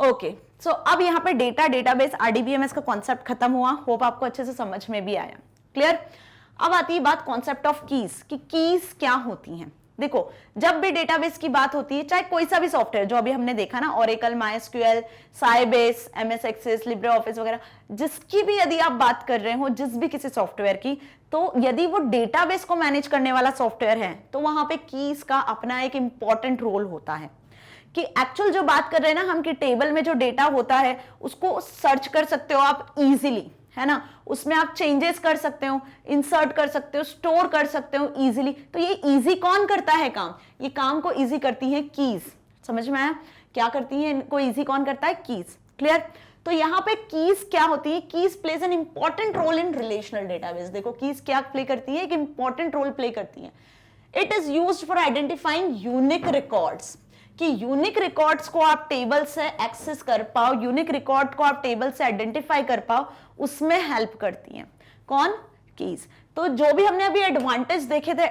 okay. सो अब यहाँ पे डेटा, डेटाबेस, RDBMS का कॉन्सेप्ट खत्म हुआ। होप आपको अच्छे से समझ में भी आया। क्लियर। अब आती है बात कॉन्सेप्ट ऑफ कीज, कि कीज क्या होती हैं। देखो जब भी डेटाबेस की बात होती है, चाहे कोई सा भी सॉफ्टवेयर जो अभी हमने देखा ना, Oracle, MySQL, Sybase, MS Access, LibreOffice वगैरह, जिसकी भी यदि आप बात कर रहे हो, जिस भी किसी सॉफ्टवेयर की, तो यदि वो डेटाबेस को मैनेज करने वाला सॉफ्टवेयर है तो वहां पे कीज का अपना एक इंपॉर्टेंट रोल होता है कि एक्चुअल जो बात कर रहे हैं ना हम कि टेबल में जो डेटा होता है उसको सर्च कर सकते हो आप इजीली, है ना, उसमें आप चेंजेस कर सकते हो, इंसर्ट कर सकते हो, स्टोर कर सकते हो इजीली। तो ये इजी कौन करता है काम? ये काम को इजी करती है कीज। समझ में आया? क्या करती है इनको इजी कौन करता है? कीज। क्लियर? तो यहां पे कीज क्या होती है? Keys plays an important role in relational database. देखो कीज क्या प्ले करती है? एक इंपॉर्टेंट रोल प्ले करती है। It is used for identifying unique records, कि यूनिक रिकॉर्ड्स को आप टेबल से एक्सेस कर पाओ, यूनिक रिकॉर्ड को आप टेबल से आइडेंटिफाई कर पाओ, उसमें हेल्प करती हैं। कौन? कीज। तो जो भी हमने अभी एडवांटेज देखे थे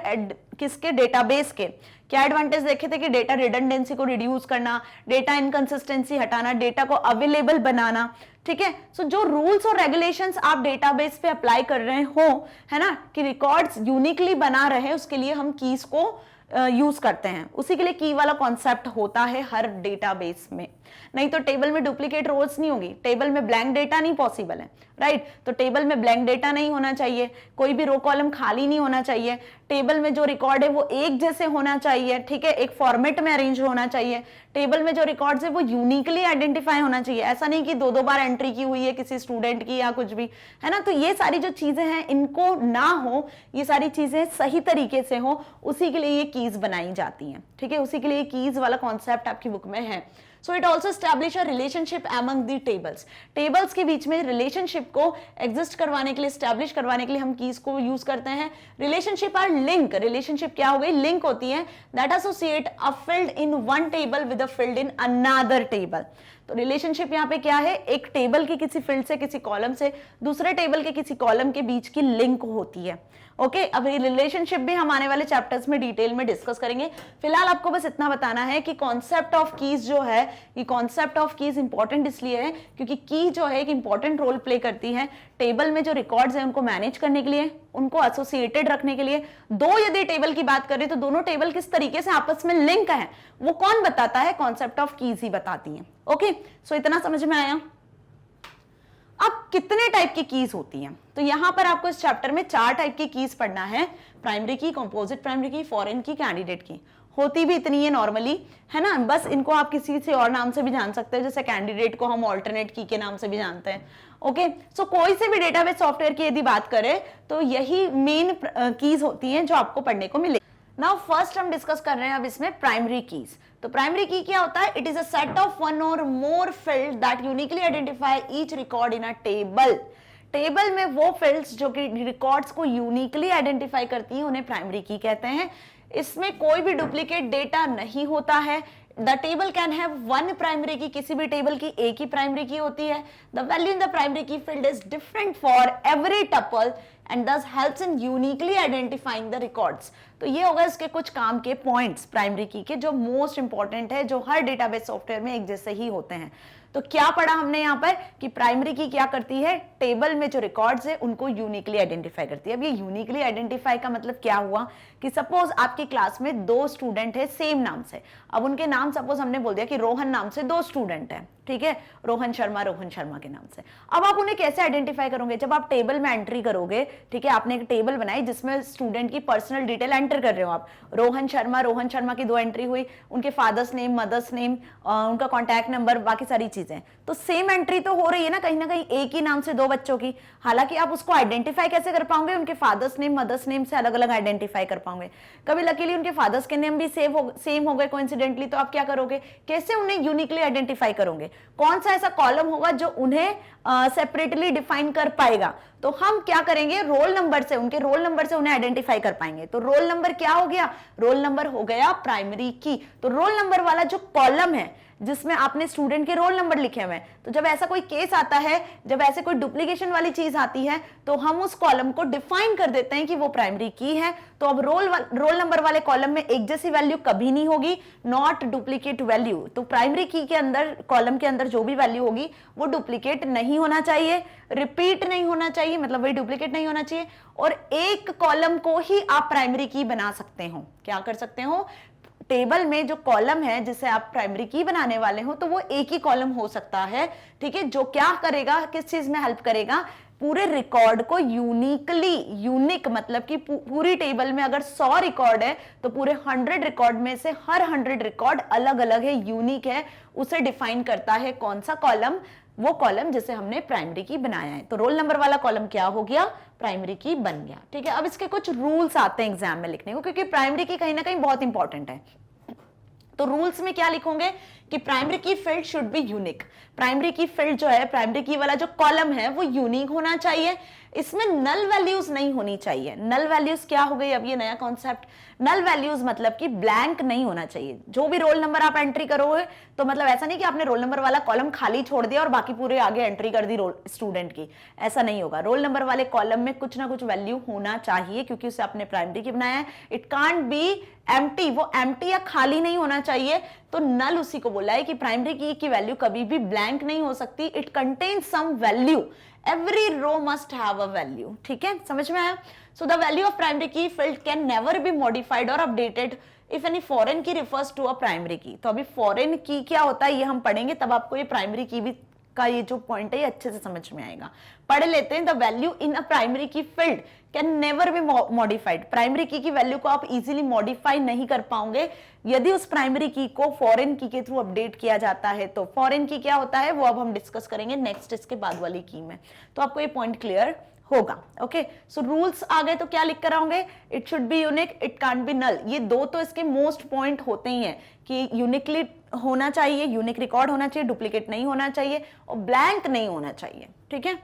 किसके? डेटाबेस के। क्या एडवांटेज देखे थे? कि डेटा रिडंडेंसी को रिड्यूस करना, डेटा इनकंसिस्टेंसी हटाना, डेटा को अवेलेबल बनाना। ठीक है, सो जो रूल्स और रेगुलेशंस आप डेटाबेस पे अप्लाई कर रहे हो, है ना, कि रिकॉर्ड्स यूनिकली बना रहे, उसके लिए हम कीज को यूज करते हैं। उसी के लिए की वाला कॉन्सेप्ट होता है हर डेटाबेस में। नहीं तो टेबल में डुप्लीकेट रोल्स नहीं होगी, टेबल में ब्लैंक डेटा नहीं पॉसिबल है, राइट? तो टेबल में ब्लैंक डेटा नहीं होना चाहिए, कोई भी रो कॉलम खाली नहीं होना चाहिए, टेबल में जो रिकॉर्ड है वो एक जैसे होना चाहिए, ठीक है, एक फॉर्मेट में अरेंज होना चाहिए, टेबल में जो रिकॉर्ड्स है वो यूनिकली आइडेंटिफाई होना चाहिए। ऐसा नहीं कि दो दो बार एंट्री की हुई है किसी स्टूडेंट की या कुछ भी, है ना। तो ये सारी जो चीजें हैं इनको ना हो, ये सारी चीजें सही तरीके से हो, उसी के लिए ये कीज बनाई जाती हैं। ठीक है, उसी के लिए कीज वाला कॉन्सेप्ट आपकी बुक में है। So it also establish a relationship among the tables. Tables के बीच में रिलेशनशिप को एग्जिस्ट करवाने के लिए, स्टैब्लिश करवाने के लिए हम कीज को यूज करते हैं। Relationship are link. रिलेशनशिप क्या हो गई? लिंक होती है that associate a field in one table with a field in another table. तो रिलेशनशिप यहाँ पे क्या है? एक टेबल की किसी फील्ड से, किसी कॉलम से दूसरे टेबल के किसी कॉलम के बीच की लिंक होती है। ओके, अब ये रिलेशनशिप भी हम आने वाले चैप्टर्स में डिटेल में डिस्कस करेंगे। फिलहाल आपको बस इतना बताना है कि कॉन्सेप्ट ऑफ कीज जो है, ये कॉन्सेप्ट ऑफ कीज इंपॉर्टेंट इसलिए है क्योंकि की जो है एक इंपॉर्टेंट रोल प्ले करती है टेबल में जो रिकॉर्ड्स हैं उनको मैनेज करने के लिए, उनको एसोसिएटेड रखने के लिए। दो यदि टेबल की बात करें तो दोनों टेबल किस तरीके से आपस में लिंक है वो कौन बताता है? कॉन्सेप्ट ऑफ कीज ही बताती है। ओके, सो इतना समझ में आया? अब कितने टाइप की कीज होती हैं? तो यहां पर आपको इस चैप्टर में 4 टाइप की कीज पढ़ना है। प्राइमरी की, कंपोजिट प्राइमरी की, फॉरेन की, कैंडिडेट की। होती भी इतनी है नॉर्मली, है ना, बस इनको आप किसी से और नाम से भी जान सकते हैं, जैसे कैंडिडेट को हम ऑल्टरनेट की के नाम से भी जानते हैं। ओके, सो कोई से भी डेटाबेस सॉफ्टवेयर की यदि बात करें तो यही मेन कीज होती हैं जो आपको पढ़ने को मिले। नाउ फर्स्ट हम डिस्कस कर रहे हैं अब इसमें प्राइमरी कीज। तो प्राइमरी की क्या होता है? It is a set of one or more field that uniquely identify each record in a table. Table में वो फील्ड्स जो कि रिकॉर्ड्स को यूनिकली आइडेंटिफाई करती हैं उन्हें प्राइमरी की कहते हैं। इसमें कोई भी डुप्लीकेट डेटा नहीं होता है। The table can have one primary की, किसी भी टेबल की एक ही प्राइमरी की होती है। The value in the primary key field is different for every tuple and thus helps in uniquely identifying the records। तो ये होगा इसके कुछ काम के पॉइंट्स प्राइमरी की के जो मोस्ट इंपॉर्टेंट है, जो हर डेटाबेस सॉफ्टवेयर में एक जैसे ही होते हैं। तो क्या पढ़ा हमने यहाँ पर कि प्राइमरी की क्या करती है? टेबल में जो रिकॉर्ड्स है उनको यूनिकली आइडेंटिफाई करती है। अब ये यूनिकली आइडेंटिफाई का मतलब क्या हुआ कि सपोज आपकी क्लास में 2 स्टूडेंट है सेम नाम से। अब उनके नाम सपोज हमने बोल दिया कि रोहन नाम से 2 स्टूडेंट है, ठीक है, रोहन शर्मा के नाम से। अब आप उन्हें कैसे आइडेंटिफाई करोगे? जब आप टेबल में एंट्री करोगे, ठीक है, आपने एक टेबल बनाई जिसमें स्टूडेंट की पर्सनल डिटेल एंटर कर रहे हो आप। रोहन शर्मा की 2 एंट्री हुई, उनके फादर्स नेम, मदर्स नेम, उनका कॉन्टैक्ट नंबर, बाकी सारी चीजें। तो सेम एंट्री तो हो रही है ना कहीं एक ही नाम से 2 बच्चों की। हालांकि आप उसको आइडेंटिफाई कैसे कर पाओगे? उनके फादर्स नेम, मदर्स नेम से अलग अलग आइडेंटिफाई कर पाओगे। कभी लकीली उनके फादर्स के नेम भी सेम हो गए कोइंसिडेंटली, तो आप क्या करोगे? कैसे उन्हें यूनिकली आइडेंटिफाई करोगे? कौन सा ऐसा कॉलम होगा जो उन्हें सेपरेटली डिफाइन कर पाएगा? तो हम क्या करेंगे? रोल नंबर से, उनके रोल नंबर से उन्हें आइडेंटिफाई कर पाएंगे। तो रोल नंबर क्या हो गया? रोल नंबर हो गया प्राइमरी की। तो रोल नंबर वाला जो कॉलम है जिसमें आपने स्टूडेंट के रोल नंबर लिखे हुए हैं, तो जब ऐसा कोई केस आता है, जब ऐसे कोई डुप्लीकेशन वाली चीज आती है, तो हम उस कॉलम को डिफाइन कर देते हैं कि वो प्राइमरी की है। तो अब रोल नंबर वाले कॉलम में एक जैसी वैल्यू कभी नहीं होगी, नॉट डुप्लीकेट वैल्यू। तो प्राइमरी की के अंदर, कॉलम के अंदर जो भी वैल्यू होगी वो डुप्लीकेट नहीं होना चाहिए, रिपीट नहीं होना चाहिए, चाहिए, मतलब वही डुप्लीकेट नहीं होना चाहिए, और एक कॉलम को ही आप प्राइमरी की बना सकते हो। क्या कर सकते हो, टेबल में जो कॉलम है जिसे आप प्राइमरी की बनाने वाले हो तो वो एक ही कॉलम हो सकता है, ठीक है, जो क्या करेगा, किस चीज में हेल्प करेगा, पूरे रिकॉर्ड को यूनिकली, यूनिक मतलब कि पूरी टेबल में अगर 100 रिकॉर्ड है तो पूरे 100 रिकॉर्ड में से हर 100 रिकॉर्ड अलग अलग है, यूनिक है, उसे डिफाइन करता है कौन सा कॉलम, वो कॉलम जिसे हमने प्राइमरी की बनाया है। तो रोल नंबर वाला कॉलम क्या हो गया, प्राइमरी की बन गया, ठीक है। अब इसके कुछ रूल्स आते हैं एग्जाम में लिखने को, क्योंकि प्राइमरी की कहीं ना कहीं बहुत इंपॉर्टेंट है। तो रूल्स में क्या लिखोगे कि primary key field should be unique, primary key field जो है, प्राइमरी की वाला जो कॉलम है वो यूनिक होना चाहिए, इसमें नल वैल्यूज नहीं होनी चाहिए। नल वैल्यूज क्या हो गई, अब ये नया कॉन्सेप्ट, नल वैल्यूज मतलब कि ब्लैंक नहीं होना चाहिए। जो भी रोल नंबर आप एंट्री करोगे तो मतलब ऐसा नहीं कि आपने रोल नंबर वाला कॉलम खाली छोड़ दिया और बाकी पूरे आगे एंट्री कर दी रोल स्टूडेंट की, ऐसा नहीं होगा। रोल नंबर वाले कॉलम में कुछ ना कुछ वैल्यू होना चाहिए, क्योंकि उसे आपने प्राइमरी की बनाया है। इट कांट बी एम्प्टी, वो एम्प्टी या खाली नहीं होना चाहिए। तो नल उसी को बोला है कि प्राइमरी की वैल्यू कभी भी ब्लैंक नहीं हो सकती, it contains some value, every row must have a value, ठीक है, समझ में आया। so the value of primary key field can never be modified or updated if any foreign key refers to a primary key। तो अभी foreign key क्या होता है ये हम पढ़ेंगे, तब आपको ये प्राइमरी की भी का ये जो पॉइंट है ये अच्छे से समझ में आएगा। पढ़ लेते हैं, the value in a primary key field can never be modified, primary key value को आप इजीली मॉडिफाई नहीं कर पाओगे यदि उस प्राइमरी की को फॉरेन की के थ्रू अपडेट किया जाता है। तो फॉरेन की क्या होता है वो अब हम डिस्कस करेंगे नेक्स्ट इसके बाद वाली की में, तो आपको ये पॉइंट क्लियर होगा। ओके, सो रूल्स आ गए तो क्या लिख कर आओगे, it should be unique, it can't be null. ये दो तो इसके मोस्ट पॉइंट होते ही हैं कि यूनिकली होना चाहिए, यूनिक रिकॉर्ड होना चाहिए, डुप्लीकेट नहीं होना चाहिए और ब्लैंक नहीं होना चाहिए, ठीक है।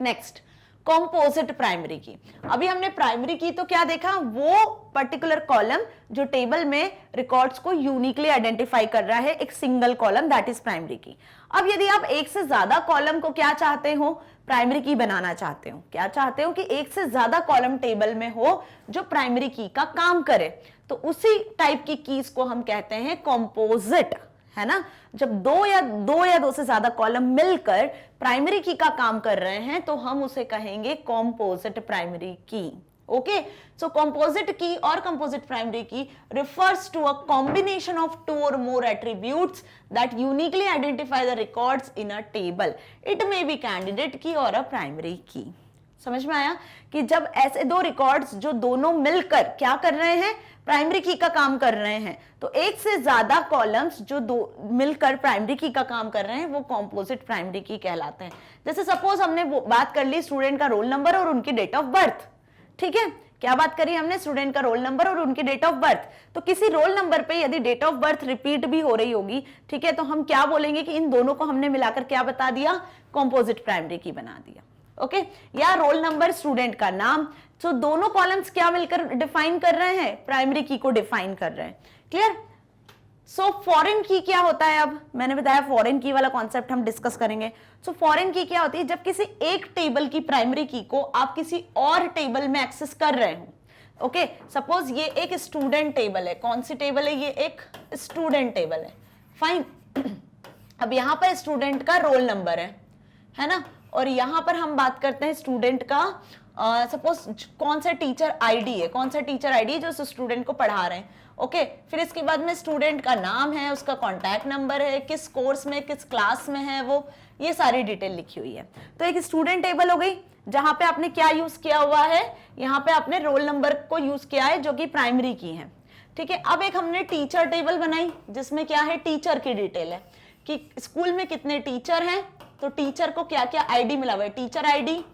नेक्स्ट, कॉम्पोजिट प्राइमरी की। अभी हमने प्राइमरी की तो क्या देखा, वो पर्टिकुलर कॉलम जो टेबल में रिकॉर्ड्स को यूनिकली आइडेंटिफाई कर रहा है, एक single column, that is primary की। अब यदि आप एक से ज्यादा कॉलम को क्या चाहते हो, प्राइमरी की बनाना चाहते हो, क्या चाहते हो कि एक से ज्यादा कॉलम टेबल में हो जो प्राइमरी की का काम करे, तो उसी टाइप की कीज को हम कहते हैं कॉम्पोजिट, है ना। जब दो या दो से ज्यादा कॉलम मिलकर प्राइमरी की का काम कर रहे हैं तो हम उसे कहेंगे कॉम्पोजिट प्राइमरी की। ओके, सो कॉम्पोजिट की और कंपोजिट प्राइमरी की refers to a combination of two or more attributes that uniquely identify the records in a table. It may be candidate key or a primary key. समझ में आया कि जब ऐसे दो रिकॉर्ड्स जो दोनों मिलकर क्या कर रहे हैं, प्राइमरी की का काम कर रहे हैं, तो एक से ज्यादा कॉलम्स जो दो मिलकर प्राइमरी की का काम कर रहे हैं वो कॉम्पोजिट प्राइमरी की कहलाते हैं। जैसे सपोज हमने बात कर ली स्टूडेंट का रोल नंबर और उनकी डेट ऑफ बर्थ, ठीक है, क्या बात करी हमने, स्टूडेंट का रोल नंबर और उनकी डेट ऑफ बर्थ। तो किसी रोल नंबर पे यदि डेट ऑफ बर्थ रिपीट भी हो रही होगी, ठीक है, तो हम क्या बोलेंगे कि इन दोनों को हमने मिलाकर क्या बता दिया, कॉम्पोजिट प्राइमरी की बना दिया। ओके, या रोल नंबर स्टूडेंट का नाम, तो दोनों कॉलम्स क्या मिलकर डिफाइन कर रहे हैं, प्राइमरी की को डिफाइन कर रहे हैं। क्लियर। सो फॉरेन की क्या होता है, अब मैंने बताया फॉरेन की वाला कॉन्सेप्ट हम डिस्कस करेंगे। सो फॉरेन की क्या होती है, जब किसी एक टेबल की प्राइमरी की को आप किसी और टेबल में एक्सेस कर रहे हो। ओके, सपोज ये एक स्टूडेंट टेबल है, कौन सी टेबल है, ये एक स्टूडेंट टेबल है, फाइन। अब यहां पर स्टूडेंट का रोल नंबर है ना, और यहां पर हम बात करते हैं स्टूडेंट का सपोज कौन सा टीचर आईडी है, कौन सा टीचर आईडी है जो उस स्टूडेंट को पढ़ा रहे हैं। ओके, फिर इसके बाद में स्टूडेंट का नाम है, उसका कॉन्टैक्ट नंबर है, किस कोर्स में किस क्लास में है वो, ये सारी डिटेल लिखी हुई है। तो एक स्टूडेंट टेबल हो गई जहां पे आपने क्या यूज किया हुआ है, यहाँ पे आपने रोल नंबर को यूज किया है जो कि प्राइमरी की है, ठीक है। अब एक हमने टीचर टेबल बनाई जिसमें क्या है, टीचर की डिटेल है कि स्कूल में कितने टीचर हैं, तो टीचर को क्या क्या आईडी मिला हुआ है, टीचर आईडी,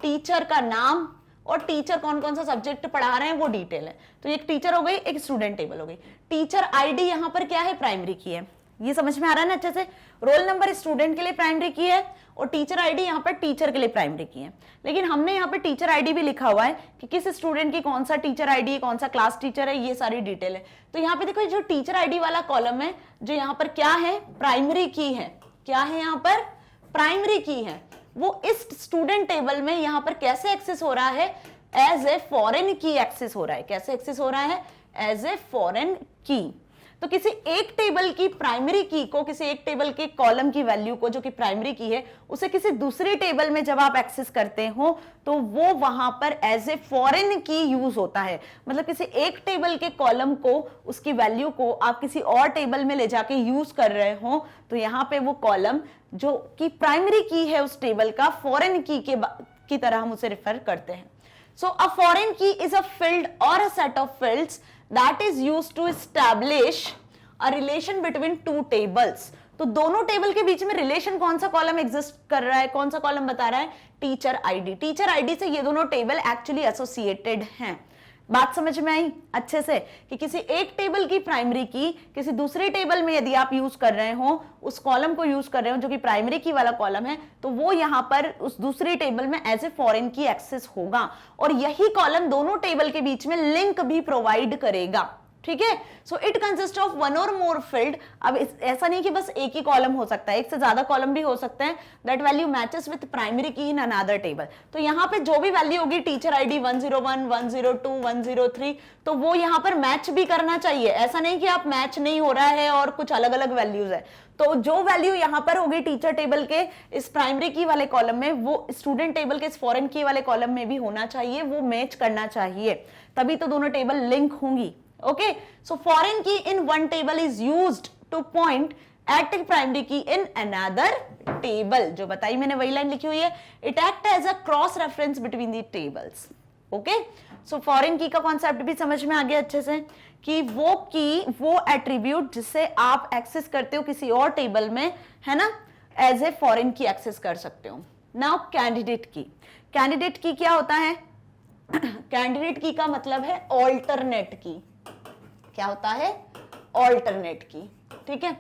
टीचर का नाम और टीचर कौन कौन सा सब्जेक्ट पढ़ा रहे हैं वो डिटेल है। तो एक टीचर हो गई, एक स्टूडेंट टेबल हो गई। टीचर आईडी यहाँ पर क्या है, प्राइमरी की है, ये समझ में आ रहा है ना अच्छे से। रोल नंबर स्टूडेंट के लिए प्राइमरी की है और टीचर आईडी यहाँ पर टीचर के लिए प्राइमरी की है। लेकिन हमने यहाँ पर टीचर आईडी भी लिखा हुआ है कि किस स्टूडेंट की कौन सा टीचर आईडी है, कौन सा क्लास टीचर है, ये सारी डिटेल है। तो यहाँ पे देखो जो टीचर आईडी वाला कॉलम है जो यहाँ पर क्या है, प्राइमरी की है, क्या है यहाँ पर, प्राइमरी की है, वो इस स्टूडेंट टेबल में यहां पर कैसे एक्सेस हो रहा है, एज ए फॉरेन की एक्सेस हो रहा है। कैसे एक्सेस हो रहा है, एज ए फॉरेन की। तो किसी एक टेबल की प्राइमरी की को, किसी एक टेबल के कॉलम की वैल्यू को जो कि प्राइमरी की है, उसे किसी दूसरी टेबल में जब आप एक्सेस करते हो तो वो वहां पर एज ए फॉरेन की यूज होता है। मतलब किसी एक टेबल के कॉलम को, उसकी वैल्यू को आप किसी और टेबल में ले जाके यूज कर रहे हो, तो यहां पे वो कॉलम जो कि प्राइमरी की है उस टेबल का, फॉरेन की तरह हम उसे रिफर करते हैं। So a foreign key is a field or a set of fields that is used to establish a relation between two tables. तो दोनों टेबल के बीच में रिलेशन कौन सा कॉलम एग्जिस्ट कर रहा है, कौन सा कॉलम बता रहा है, टीचर आईडी। टीचर आईडी से ये दोनों टेबल एक्चुअली एसोसिएटेड हैं। बात समझ में आई अच्छे से कि किसी एक टेबल की प्राइमरी की किसी दूसरे टेबल में यदि आप यूज कर रहे हो, उस कॉलम को यूज कर रहे हो जो कि प्राइमरी की वाला कॉलम है, तो वो यहां पर उस दूसरी टेबल में एज ए फॉरेन की एक्सेस होगा और यही कॉलम दोनों टेबल के बीच में लिंक भी प्रोवाइड करेगा। ठीक है, so it consist of one or more field. अब ऐसा नहीं कि बस एक ही कॉलम हो सकता है, एक से ज्यादा कॉलम भी हो सकते हैं। That value matches with primary की इन अनदर टेबल। तो यहाँ पे जो भी वैल्यू होगी टीचर आईडी 101, 102, 103, तो वो यहाँ पर मैच भी करना चाहिए। ऐसा नहीं कि आप मैच नहीं हो रहा है और कुछ अलग अलग वैल्यूज है। तो जो वैल्यू यहाँ पर होगी टीचर टेबल के इस प्राइमरी की वाले कॉलम में, वो स्टूडेंट टेबल के इस फॉरेन की वाले कॉलम में भी होना चाहिए, वो मैच करना चाहिए, तभी तो दोनों टेबल लिंक होंगी। Okay, so foreign key in one table is used to point at primary key in another table. जो बताई मैंने वही लाइन लिखी हुई है, it act as a cross reference between the tables. Okay, so foreign key का concept भी समझ में आ गया अच्छे से कि वो की, वो एट्रीब्यूट जिससे आप एक्सेस करते हो किसी और टेबल में, है ना, एज ए फॉरेन की एक्सेस कर सकते हो। नाउ कैंडिडेट की, कैंडिडेट की क्या होता है? कैंडिडेट की का मतलब है ऑल्टरनेट की। क्या होता है? ऑल्टरनेट की। ठीक है,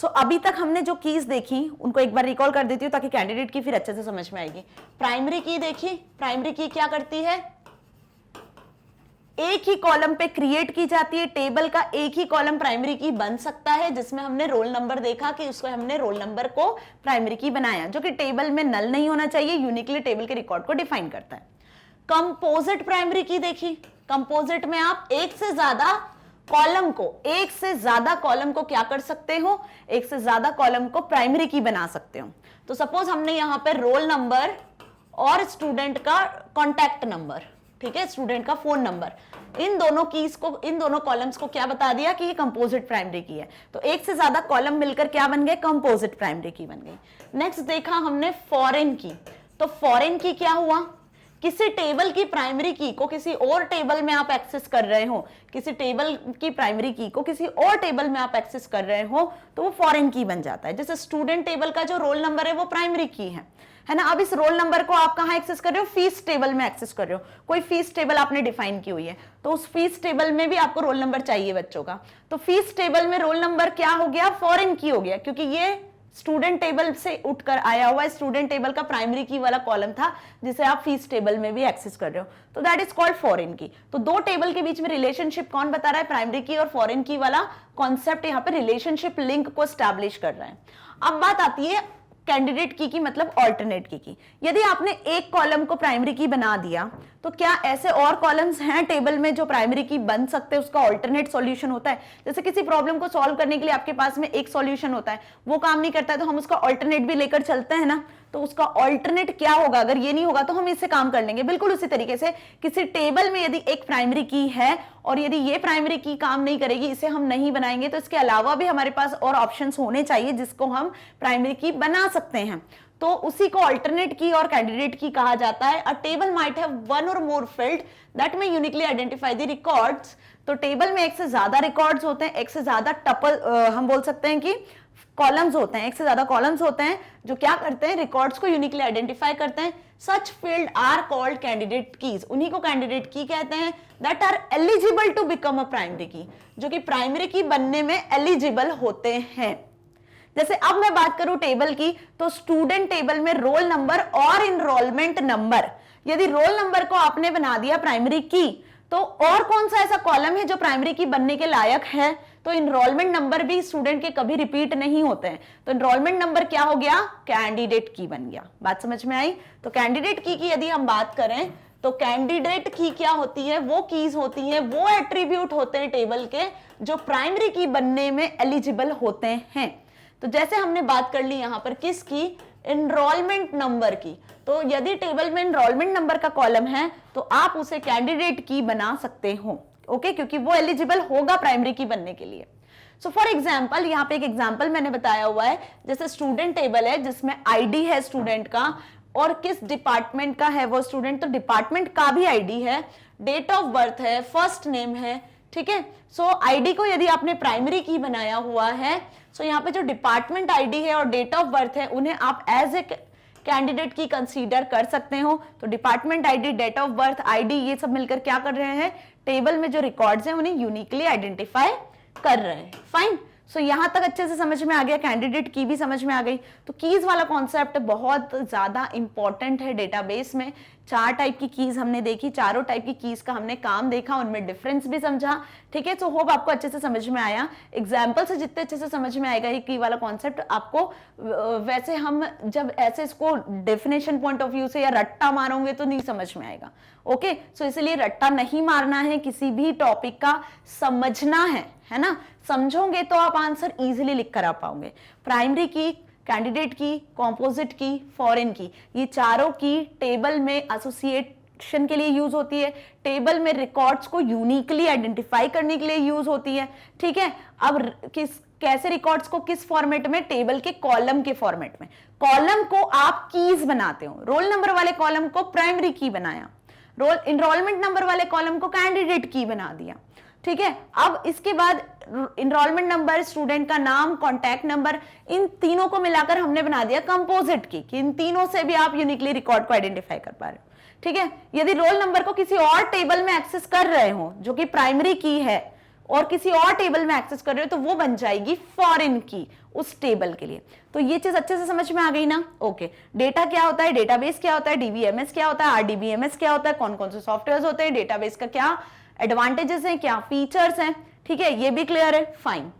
सो अभी तक हमने जो कीज देखी उनको एक बार रिकॉल कर देती हूँ ताकि कैंडिडेट की फिर अच्छे से समझ में आएगी। प्राइमरी की देखी, प्राइमरी की क्या करती है? एक ही कॉलम पे क्रिएट की जाती है, टेबल का एक ही कॉलम प्राइमरी की बन सकता है, जिसमें हमने रोल नंबर देखा कि उसको हमने रोल नंबर को प्राइमरी की बनाया, जो कि टेबल में नल नहीं होना चाहिए, यूनिकली टेबल के रिकॉर्ड को डिफाइन करता है। कंपोजिट प्राइमरी की देखी, कंपोजिट में आप एक से ज्यादा कॉलम को, एक से ज्यादा कॉलम को क्या कर सकते हो? एक से ज्यादा कॉलम को प्राइमरी की बना सकते हो। तो सपोज हमने यहां पे रोल नंबर और स्टूडेंट का कॉन्टैक्ट नंबर, ठीक है, स्टूडेंट का फोन नंबर, इन दोनों कीज को, इन दोनों कॉलम्स को क्या बता दिया कि ये कंपोजिट प्राइमरी की है। तो एक से ज्यादा कॉलम मिलकर क्या बन गए? कंपोजिट प्राइमरी की बन गई। नेक्स्ट देखा हमने फॉरेन की, तो फॉरेन की क्या हुआ? किसी टेबल की प्राइमरी की को किसी और टेबल में आप एक्सेस कर रहे हो, किसी टेबल की प्राइमरी की को किसी और टेबल में आप एक्सेस कर रहे हो, तो वो फॉरेन की बन जाता है। जैसे स्टूडेंट टेबल का जो रोल नंबर है वो प्राइमरी की है ना। अब इस रोल नंबर को आप कहां एक्सेस कर रहे हो? फीस टेबल में एक्सेस कर रहे हो। कोई फीस टेबल आपने डिफाइन की हुई है, तो उस फीस टेबल में भी आपको रोल नंबर चाहिए बच्चों का, तो फीस टेबल में रोल नंबर क्या हो गया? फॉरेन की हो गया, क्योंकि ये स्टूडेंट टेबल से उठकर आया हुआ स्टूडेंट टेबल का प्राइमरी की वाला कॉलम था, जिसे आप फीस टेबल में भी एक्सेस कर रहे हो, तो दैट इज कॉल्ड फॉरेन की। तो दो टेबल के बीच में रिलेशनशिप कौन बता रहा है? प्राइमरी की और फॉरेन की वाला कॉन्सेप्ट यहाँ पे रिलेशनशिप लिंक को स्टैब्लिश कर रहा है। अब बात आती है कैंडिडेट की मतलब ऑल्टरनेट की। यदि आपने एक कॉलम को प्राइमरी की बना दिया, तो क्या ऐसे और कॉलम्स हैं टेबल में जो प्राइमरी की बन सकते हैं? उसका ऑल्टरनेट सॉल्यूशन होता है। जैसे किसी प्रॉब्लम को सॉल्व करने के लिए आपके पास में एक सॉल्यूशन होता है, वो काम नहीं करता है तो हम उसका ऑल्टरनेट भी लेकर चलते हैं ना। तो उसका ऑल्टरनेट क्या होगा? अगर ये नहीं होगा तो हम इससे काम कर लेंगे। बिल्कुल उसी तरीके से किसी टेबल में यदि एक प्राइमरी की है और यदि ये प्राइमरी की काम नहीं करेगी, इसे हम नहीं बनाएंगे, तो इसके अलावा भी हमारे पास और ऑप्शंस होने चाहिए जिसको हम प्राइमरी की बना सकते हैं। तो उसी को अल्टरनेट की और कैंडिडेट की कहा जाता है। A table might have one or more field that may uniquely identify the records. तो टेबल में एक से ज्यादा रिकॉर्ड्स होते हैं, एक से ज्यादा टपल, हम बोल सकते हैं कि कॉलम्स होते हैं, एक से ज्यादा कॉलम्स होते हैं जो क्या करते हैं? रिकॉर्ड्स को यूनिकली आइडेंटिफाई करते हैं। Such field are called candidate keys. उन्हीं को कैंडिडेट की कहते हैं। That are eligible to become a primary key, जो कि प्राइमरी की बनने में एलिजिबल होते हैं। जैसे अब मैं बात करूं टेबल की, तो स्टूडेंट टेबल में रोल नंबर और इनरोलमेंट नंबर, यदि रोल नंबर को आपने बना दिया प्राइमरी की, तो और कौन सा ऐसा कॉलम है जो प्राइमरी की बनने के लायक है? तो इनरोलमेंट नंबर भी स्टूडेंट के कभी रिपीट नहीं होते हैं, तो इनरोलमेंट नंबर क्या हो गया? कैंडिडेट की बन गया। बात समझ में आई? तो कैंडिडेट की यदि हम बात करें तो कैंडिडेट की क्या होती है, वो कीज होती हैं, वो एट्रीब्यूट होते हैं टेबल के जो प्राइमरी की बनने में एलिजिबल होते हैं। तो जैसे हमने बात कर ली यहां पर किसकी, एनरोलमेंट नंबर की। तो यदि टेबल में एनरोलमेंट नंबर का कॉलम है तो आप उसे कैंडिडेट की बना सकते हो, ओके, क्योंकि वो एलिजिबल होगा प्राइमरी की बनने के लिए। सो फॉर एग्जाम्पल, यहाँ पे एक एग्जाम्पल मैंने बताया हुआ है, जैसे स्टूडेंट टेबल है जिसमें आईडी है स्टूडेंट का और किस डिपार्टमेंट का है वो स्टूडेंट, तो डिपार्टमेंट का भी आईडी है, डेट ऑफ बर्थ है, फर्स्ट नेम है, ठीक है। सो आईडी को यदि आपने प्राइमरी की बनाया हुआ है, सो यहाँ पे जो डिपार्टमेंट आईडी है और डेट ऑफ बर्थ है उन्हें आप एज ए कैंडिडेट की कंसीडर कर सकते हो। तो department ID, date of birth, ID, ये सब मिलकर क्या कर रहे हैं, टेबल में जो रिकॉर्ड्स हैं उन्हें यूनिकली आइडेंटिफाई कर रहे हैं। फाइन, सो यहां तक अच्छे से समझ में आ गया, कैंडिडेट की भी समझ में आ गई। तो कीज वाला कॉन्सेप्ट बहुत ज्यादा इंपॉर्टेंट है डेटाबेस में। 4 टाइप की कीज हमने देखी, चारों टाइप की कीज का हमने काम देखा, उनमें डिफरेंस भी समझा, ठीक है। सो होप आपको अच्छे से समझ में आया। एग्जाम्पल से जितने अच्छे से समझ में आएगा ये की वाला कॉन्सेप्ट आपको, वैसे हम जब ऐसे इसको डेफिनेशन पॉइंट ऑफ व्यू से या रट्टा मारोगे तो नहीं समझ में आएगा, ओके। सो इसलिए रट्टा नहीं मारना है, किसी भी टॉपिक का समझना है ना। समझोगे तो आप आंसर इजीली लिख कर आ पाओगे। प्राइमरी की, कैंडिडेट की, कॉम्पोजिट की, फॉरेन की, ये चारों की टेबल में एसोसिएशन के लिए यूज होती है, टेबल में रिकॉर्ड्स को यूनिकली आइडेंटिफाई करने के लिए यूज होती है, ठीक है। अब कैसे रिकॉर्ड्स को, किस फॉर्मेट में, टेबल के कॉलम के फॉर्मेट में। कॉलम को आप कीज बनाते हो, रोल नंबर वाले कॉलम को प्राइमरी की बनाया, एनरोलमेंट नंबर वाले कॉलम को कैंडिडेट की बना दिया, ठीक है। अब इसके बाद एनरोलमेंट नंबर, स्टूडेंट का नाम, कॉन्टैक्ट नंबर, इन तीनों को मिलाकर हमने बना दिया कंपोजिट की, कि इन तीनों से भी आप यूनिकली रिकॉर्ड को आइडेंटिफाई कर पा रहे हो, ठीक है। यदि रोल नंबर को किसी और टेबल में एक्सेस कर रहे हो जो कि प्राइमरी की है और किसी और टेबल में एक्सेस कर रहे हो तो वो बन जाएगी फॉरेन की उस टेबल के लिए। तो ये चीज अच्छे से समझ में आ गई ना, ओके। डेटा क्या होता है, डेटाबेस क्या होता है, डीबीएमएस क्या होता है, आरडीबीएमएस क्या होता है, कौन कौन से सॉफ्टवेयर होते हैं, डेटाबेस का क्या एडवांटेजेस हैं, क्या फीचर्स हैं, ठीक है, ये भी क्लियर है। फाइन।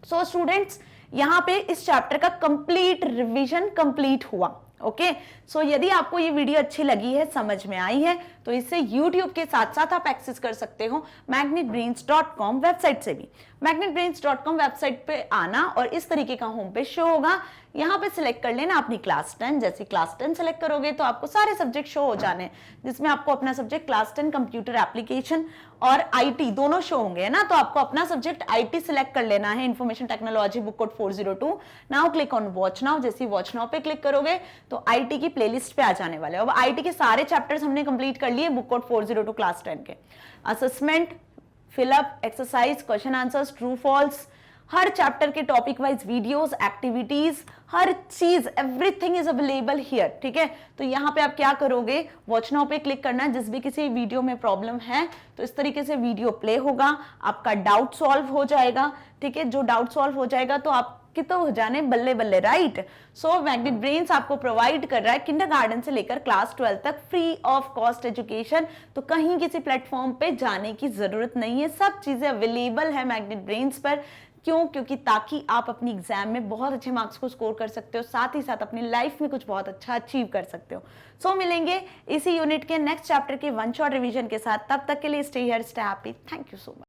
सो स्टूडेंट्स, यहां पे इस चैप्टर का कंप्लीट रिवीजन कंप्लीट हुआ, ओके। सो यदि आपको ये वीडियो अच्छी लगी है, समझ में आई है, तो इससे YouTube के साथ साथ आप एक्सेस कर सकते हो magnetbrains.com वेबसाइट से भी। magnetbrains.com वेबसाइट पे आना और इस तरीके का होम पेज शो होगा, यहाँ पे सिलेक्ट कर लेना अपनी क्लास 10। जैसे क्लास 10 सेलेक्ट करोगे तो आपको सारे सब्जेक्ट शो हो जाने, जिसमें आपको अपना सब्जेक्ट क्लास 10 कंप्यूटर एप्लीकेशन और आईटी दोनों शो होंगे, है ना। तो आपको अपना सब्जेक्ट आईटी सिलेक्ट कर लेना है, information technology, book code 402। Now click on watch now. जैसे वॉच नाउ पे क्लिक करोगे तो आईटी की प्लेलिस्ट पे आ जाने वाले। अब आईटी के सारे चैप्टर्स हमने कंप्लीट कर लिए बुक कोड 402 क्लास 10 के। Assessment, fill up, exercise, question answers, true false, हर चैप्टर के टॉपिक वाइज वीडियोस, एक्टिविटीज, हर चीज, एवरीथिंग इज अवेलेबल हियर, ठीक है। तो यहाँ पे आप क्या करोगे, वॉच नाउ पे क्लिक करना। जिस भी किसी वीडियो में प्रॉब्लम है तो इस तरीके से वीडियो प्ले होगा, आपका डाउट सॉल्व हो जाएगा, ठीक है। जो डाउट सॉल्व हो जाएगा तो आपके तो हो जाने बल्ले बल्ले, राइट। सो मैग्नेट ब्रेन्स आपको प्रोवाइड कर रहा है किंडरगार्टन से लेकर क्लास 12 तक फ्री ऑफ कॉस्ट एजुकेशन। तो कहीं किसी प्लेटफॉर्म पे जाने की जरूरत नहीं है, सब चीजें अवेलेबल है मैग्नेट ब्रेन्स पर। क्यों? क्योंकि ताकि आप अपनी एग्जाम में बहुत अच्छे मार्क्स को स्कोर कर सकते हो, साथ ही साथ अपनी लाइफ में कुछ बहुत अच्छा अचीव कर सकते हो। सो मिलेंगे इसी यूनिट के नेक्स्ट चैप्टर के वन शॉट रिवीजन के साथ। तब तक के लिए stay here, stay happy. Thank you so much.